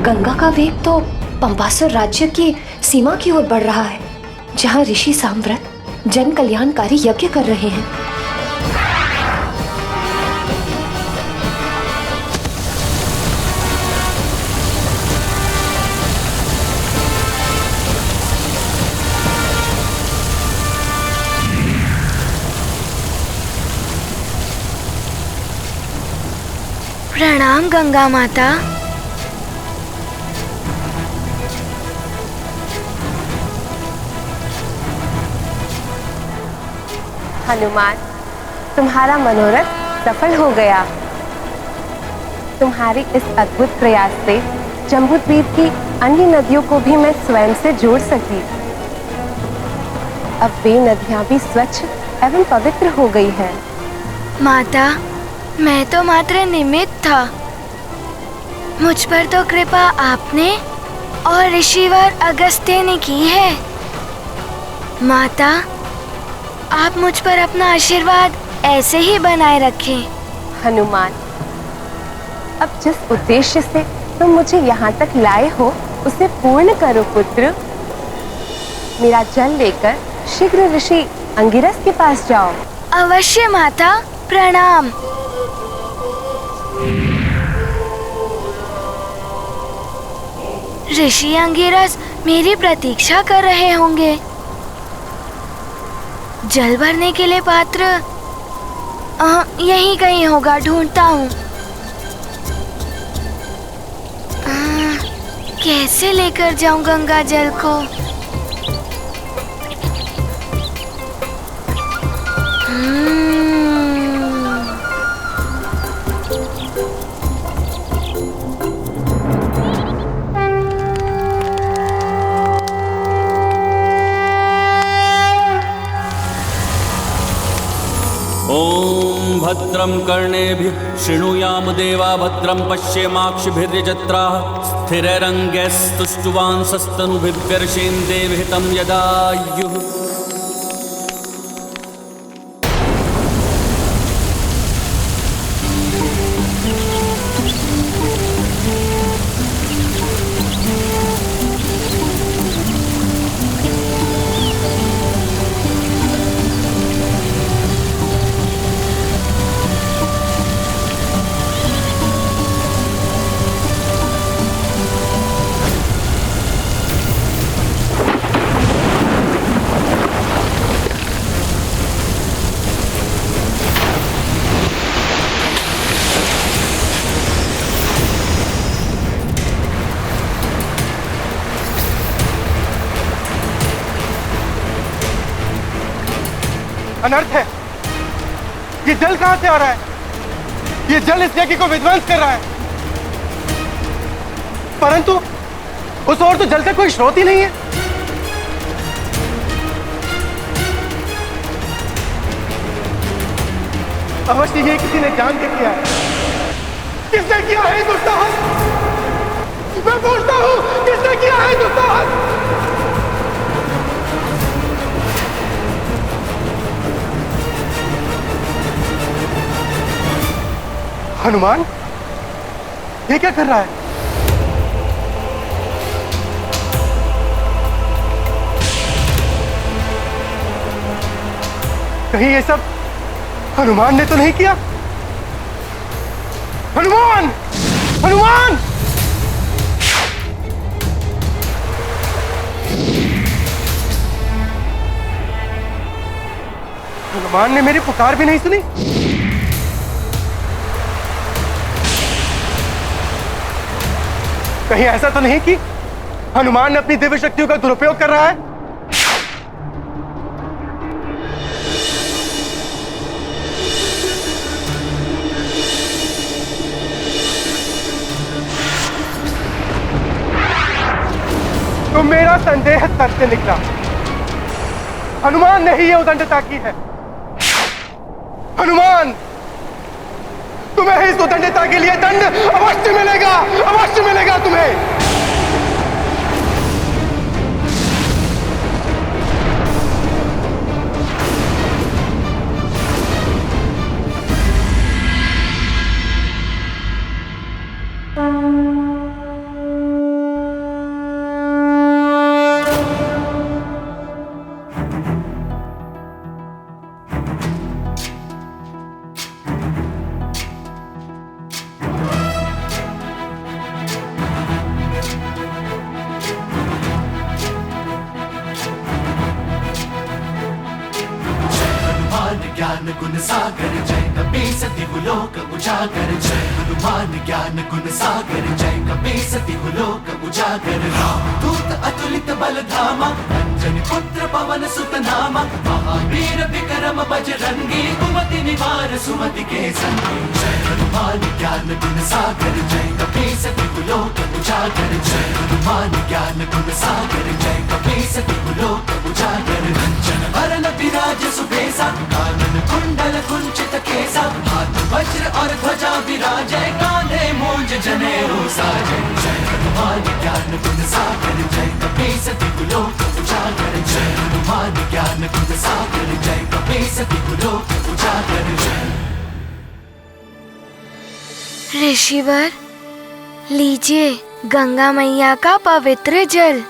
C: गंगा का वेग तो पंपासुर राज्य की सीमा की ओर बढ़ रहा है, जहाँ ऋषि सामव्रत जन कल्याणकारी यज्ञ कर रहे हैं।
B: प्रणाम गंगा माता।
C: हनुमान, तुम्हारा मनोरथ सफल हो गया। तुम्हारे इस अद्भुत प्रयास से जम्बूद्वीप की अन्य नदियों को भी मैं स्वयं से जोड़ सकी। अब वे नदियां भी स्वच्छ एवं पवित्र हो गई हैं।
B: माता, मैं तो मात्र निमित्त था। मुझ पर तो कृपा आपने और ऋषिवर अगस्त्य ने की है। माता, आप मुझ पर अपना आशीर्वाद ऐसे ही बनाए रखें।
C: हनुमान, अब जिस उद्देश्य से तुम मुझे यहाँ तक लाए हो उसे पूर्ण करो पुत्र। मेरा जल लेकर शीघ्र ऋषि अंगिरस के पास जाओ।
B: अवश्य माता, प्रणाम। ऋषि अंगिरस मेरी प्रतीक्षा कर रहे होंगे। जल भरने के लिए पात्र यहीं कहीं होगा, ढूंढता हूँ। कैसे लेकर जाऊं गंगा जल को?
G: ॐ भद्रं भद्रं कर्णेभिः शृणुयाम देवा भद्रं पश्येमाक्षिभिर्यजत्राः स्थिरैरङ्गैस्तुष्टुवांसस्तनुभिर्व्यर्षेन्देवहितं यदायुः।
O: अनर्थ है। ये जल कहां से आ रहा है? ये जल इस यज्ञ को विध्वंस कर रहा है, परंतु उस ओर तो जल का कोई स्रोत ही नहीं है। अवश्य ये किसी ने जान के किया है। किसने किया है दुस्साहस? मैं पूछता हूं, किसने किया है दुस्साहस? हनुमान, ये क्या कर रहा है? कहीं ये सब हनुमान ने तो नहीं किया? हनुमान! हनुमान! हनुमान ने मेरी पुकार भी नहीं सुनी। कहीं ऐसा तो नहीं कि हनुमान अपनी दिव्य शक्तियों का दुरुपयोग कर रहा है? तो मेरा संदेह सत्य निकला। हनुमान ने ही ये उदंडता की है। हनुमान, तुम्हें इस उदंडता के लिए दंड अवश्य मिलेगा, अवश्य मिलेगा तुम्हें।
H: ज्ञान गुण सागर जय कपीसति लोक उजागर। जय हनुमान ज्ञान गुण सागर जय कपीसति लोक उजागर। दूत अतुलित बल धामा अंजनी पुत्र पवन सुत नामा। महावीर विक्रम बजरंगी कुमति निवार सुमति के संगी। जय हनुमान ज्ञान गुण सागर जय कपीसति लोक उजागर। जय हनुमान ज्ञान गुण सागर जय कपीसति लोक उजागर। रंजन वरन विराज सुबेसा कानन कुंडल कुंचित केसा। हाथ वज्र और ध्वजा विराजय कांधे मूंज जनेऊ साजय। जय हनुमान ज्ञान गुण सागर जय कपीसति लोक उजागर। जय हनुमान ज्ञान गुण सागर जय कपीसति लोक उजागर।
B: ऋषिवर, लीजिए गंगा मैया का पवित्र जल।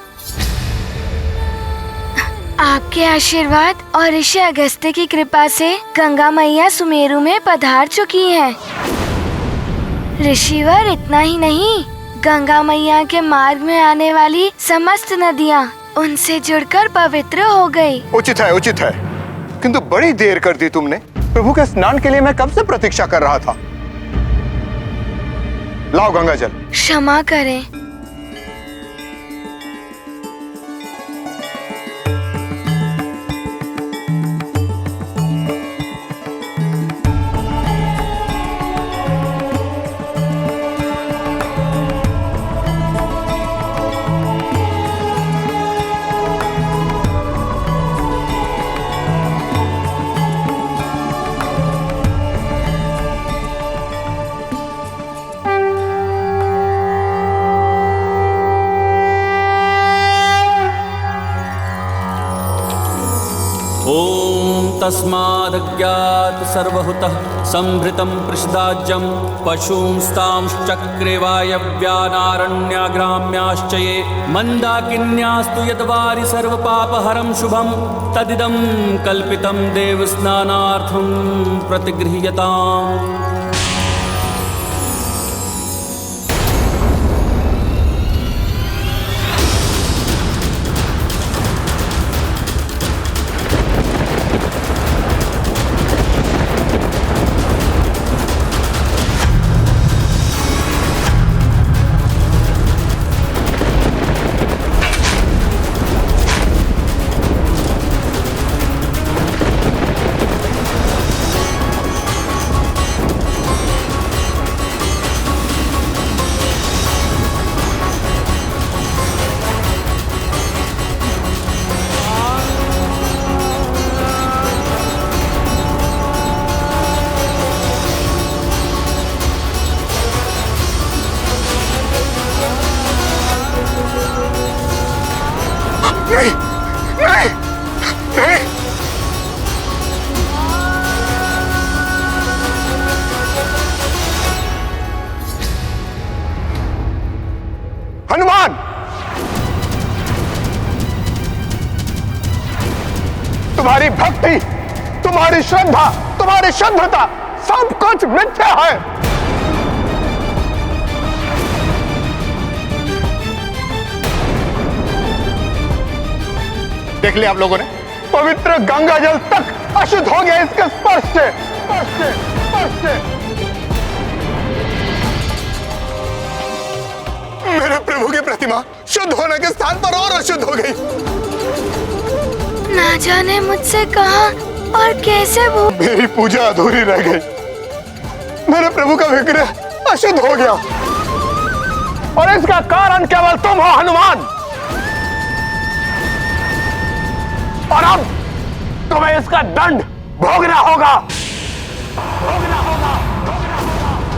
B: आपके आशीर्वाद और ऋषि अगस्त्य की कृपा से गंगा मैया सुमेरु में पधार चुकी हैं। ऋषिवर, इतना ही नहीं, गंगा मैया के मार्ग में आने वाली समस्त नदियाँ उनसे जुड़कर पवित्र हो गई।
A: उचित है, उचित है, किंतु बड़ी देर कर दी तुमने। प्रभु के स्नान के लिए मैं कब से प्रतीक्षा कर रहा था। लाओ गंगा जल।
B: क्षमा करें।
G: तस्मादज्ञात सर्वहुतः संभृतं पृषदाज्यं पशूंस्तांश्चक्रे वायव्यानारण्याग्राम्याश्च ये मन्दाकिन्यास्तु यद्वारि सर्वपापहरं शुभं तदिदं कल्पितं देवस्नानार्थं प्रतिगृह्यताम्।
A: नहीं, नहीं, नहीं। हनुमान, तुम्हारी भक्ति, तुम्हारी श्रद्धा, तुम्हारी शुद्धता सब कुछ मिथ्या है। देख लिया आप लोगों ने, पवित्र गंगा जल तक अशुद्ध हो गया इसके स्पर्श से, स्पर्श से, स्पर्श से। मेरे प्रभु की प्रतिमा शुद्ध होने के स्थान पर और अशुद्ध हो गई।
B: ना जाने मुझसे कहाँ और कैसे वो
A: मेरी पूजा अधूरी रह गई। मेरे प्रभु का विग्रह अशुद्ध हो गया और इसका कारण केवल तुम हो हनुमान। और अब तुम्हें इसका दंड भोगना होगा, भोगना होगा, भोगना होगा।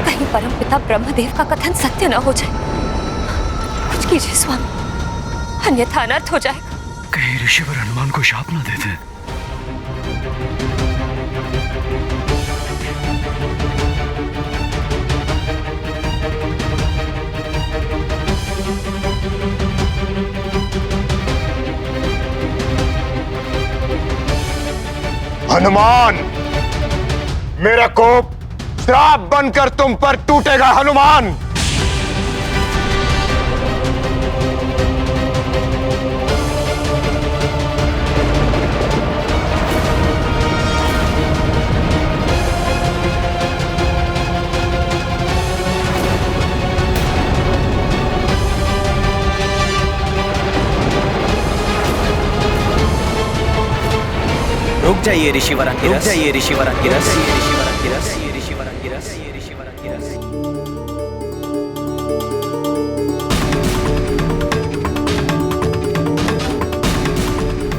P: कहीं परमपिता ब्रह्मदेव का कथन सत्य न हो जाए। कुछ कीजिए स्वामी, अन्यथा अनर्थ हो जाएगा।
L: कहीं ऋषिवर हनुमान को शाप न देते।
A: हनुमान, मेरा कोप श्राप बनकर तुम पर टूटेगा हनुमान।
F: रुक जाइए ऋषिवर अंगिरस, रुक जाइए ऋषिवर अंगिरस, ऋषिवर अंगिरस, ऋषिवर अंगिरस, ऋषिवर अंगिरस।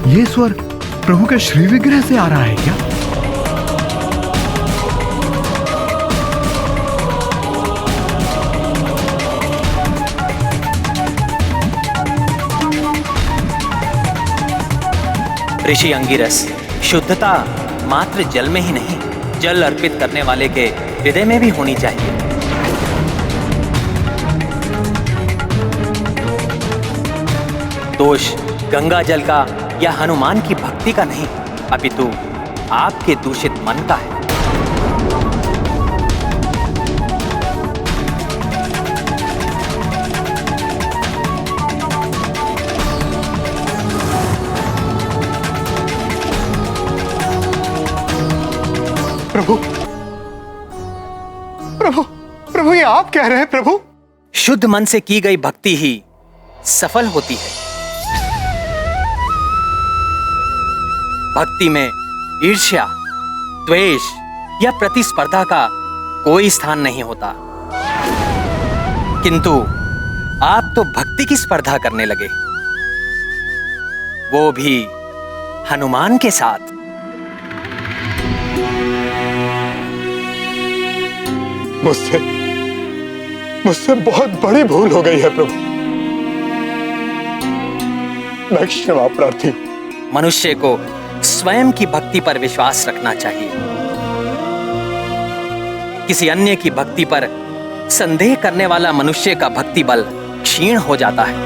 L: ये स्वर प्रभु के श्री विग्रह से आ रहा है क्या?
F: ऋषि अंगिरस, शुद्धता मात्र जल में ही नहीं, जल अर्पित करने वाले के हृदय में भी होनी चाहिए। दोष गंगा जल का या हनुमान की भक्ति का नहीं, अपितु आपके दूषित मन का है।
A: प्रभु, प्रभु, प्रभु, ये आप कह रहे हैं प्रभु?
F: शुद्ध मन से की गई भक्ति ही सफल होती है। भक्ति में ईर्ष्या, द्वेष या प्रतिस्पर्धा का कोई स्थान नहीं होता। किंतु आप तो भक्ति की स्पर्धा करने लगे, वो भी हनुमान के साथ।
A: मुझसे मुझसे बहुत बड़ी भूल हो गई है प्रभु। मैं क्षमा प्रार्थी हूं।
F: मनुष्य को स्वयं की भक्ति पर विश्वास रखना चाहिए। किसी अन्य की भक्ति पर संदेह करने वाला मनुष्य का भक्ति बल क्षीण हो जाता है।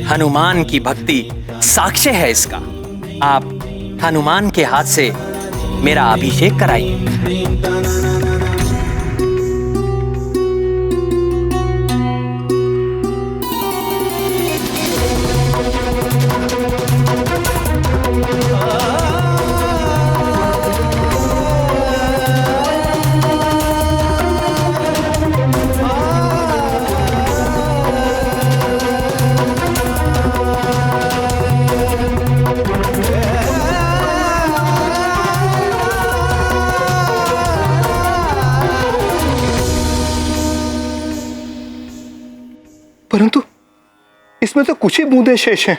F: हनुमान की भक्ति साक्ष्य है इसका। आप हनुमान के हाथ से मेरा अभिषेक कराइए।
A: परंतु इसमें तो कुछ ही बूंदे शेष हैं।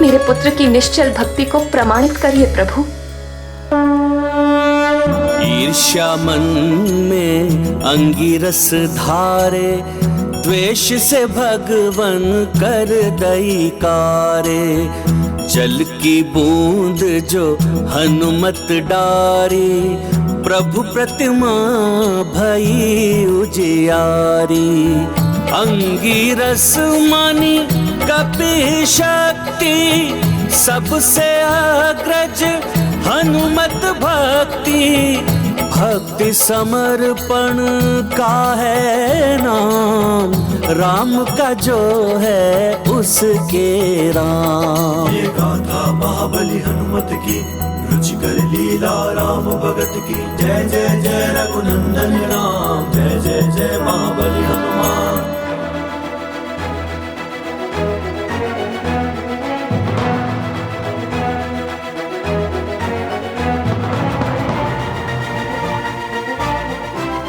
P: मेरे पुत्र की निश्चल भक्ति को प्रमाणित करिए प्रभु।
G: ईर्ष्या मन में अंगिरस धारे, द्वेष से भगवन कर दैकारे। जल की बूंद जो हनुमत डारी, प्रभु प्रतिमा भई उजियारी। अंगिरस मानी कपि शक्ति, सबसे अग्रज हनुमत भक्ति। भक्ति समर्पण का है नाम, राम का जो है उसके राम।
H: ये गाथा महाबली हनुमत की, रुचिकर लीला राम भगत की। जय जय जय रघुनंदन राम, जय जय जय महाबली हनुमान।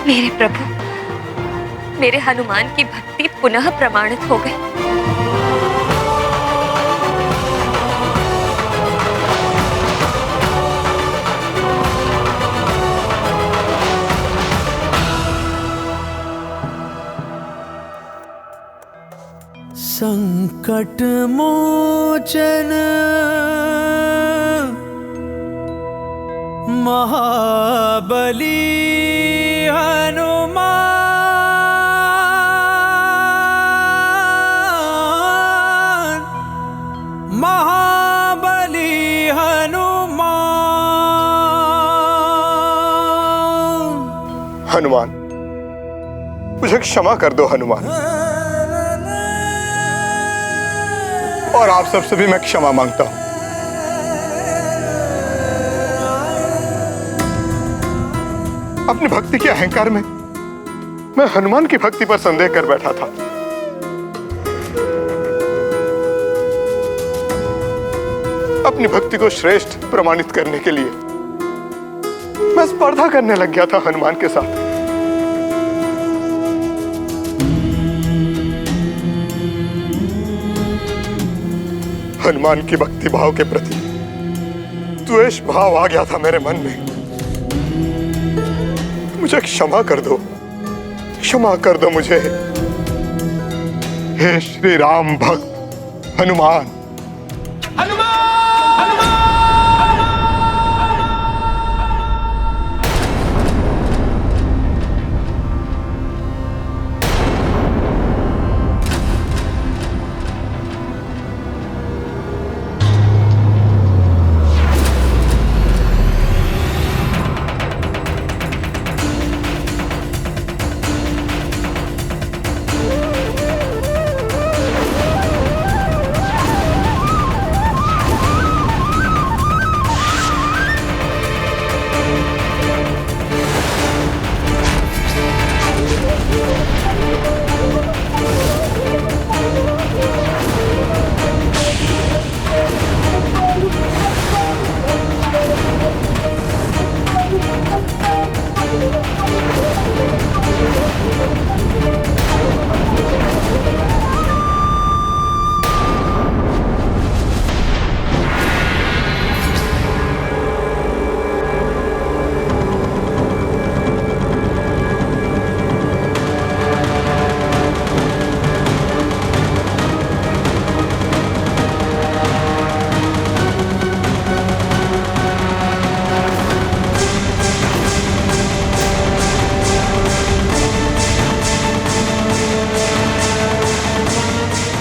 P: मेरे प्रभु, मेरे हनुमान की भक्ति पुनः प्रमाणित हो गई।
Q: संकट मोचन महाबली हनुमान, महाबली हनुमान।
O: हनुमान, मुझे क्षमा कर दो हनुमान, और आप सबसे भी मैं क्षमा मांगता हूं। अपनी भक्ति के अहंकार में मैं हनुमान की भक्ति पर संदेह कर बैठा था। अपनी भक्ति को श्रेष्ठ प्रमाणित करने के लिए मैं स्पर्धा करने लग गया था हनुमान के साथ। हनुमान की भक्ति भाव के प्रति द्वेष भाव आ गया था मेरे मन में। मुझे क्षमा कर दो, क्षमा कर दो मुझे, हे श्री राम भक्त हनुमान।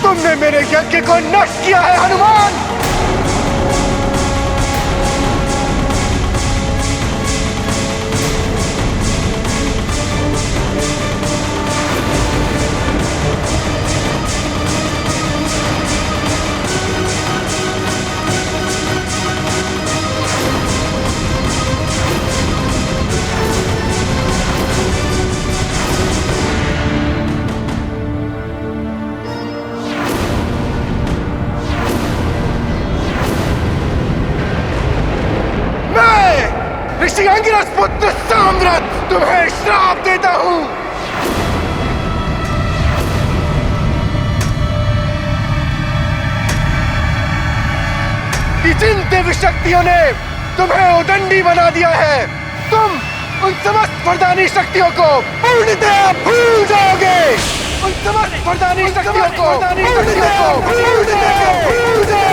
O: तुमने मेरे यज्ञ को नष्ट किया है हनुमान। ऋषि अंगिरस पुत्र साम्राट तुम्हें श्राप देता हूं। कि जिन दिव्य शक्तियों ने तुम्हें उदंडी बना दिया है, तुम उन समस्त वरदानी शक्तियों को पूर्णतः भूल जाओगे। उन समस्त वरदानी शक्तियों को पूर्णतः भूल जाओगे।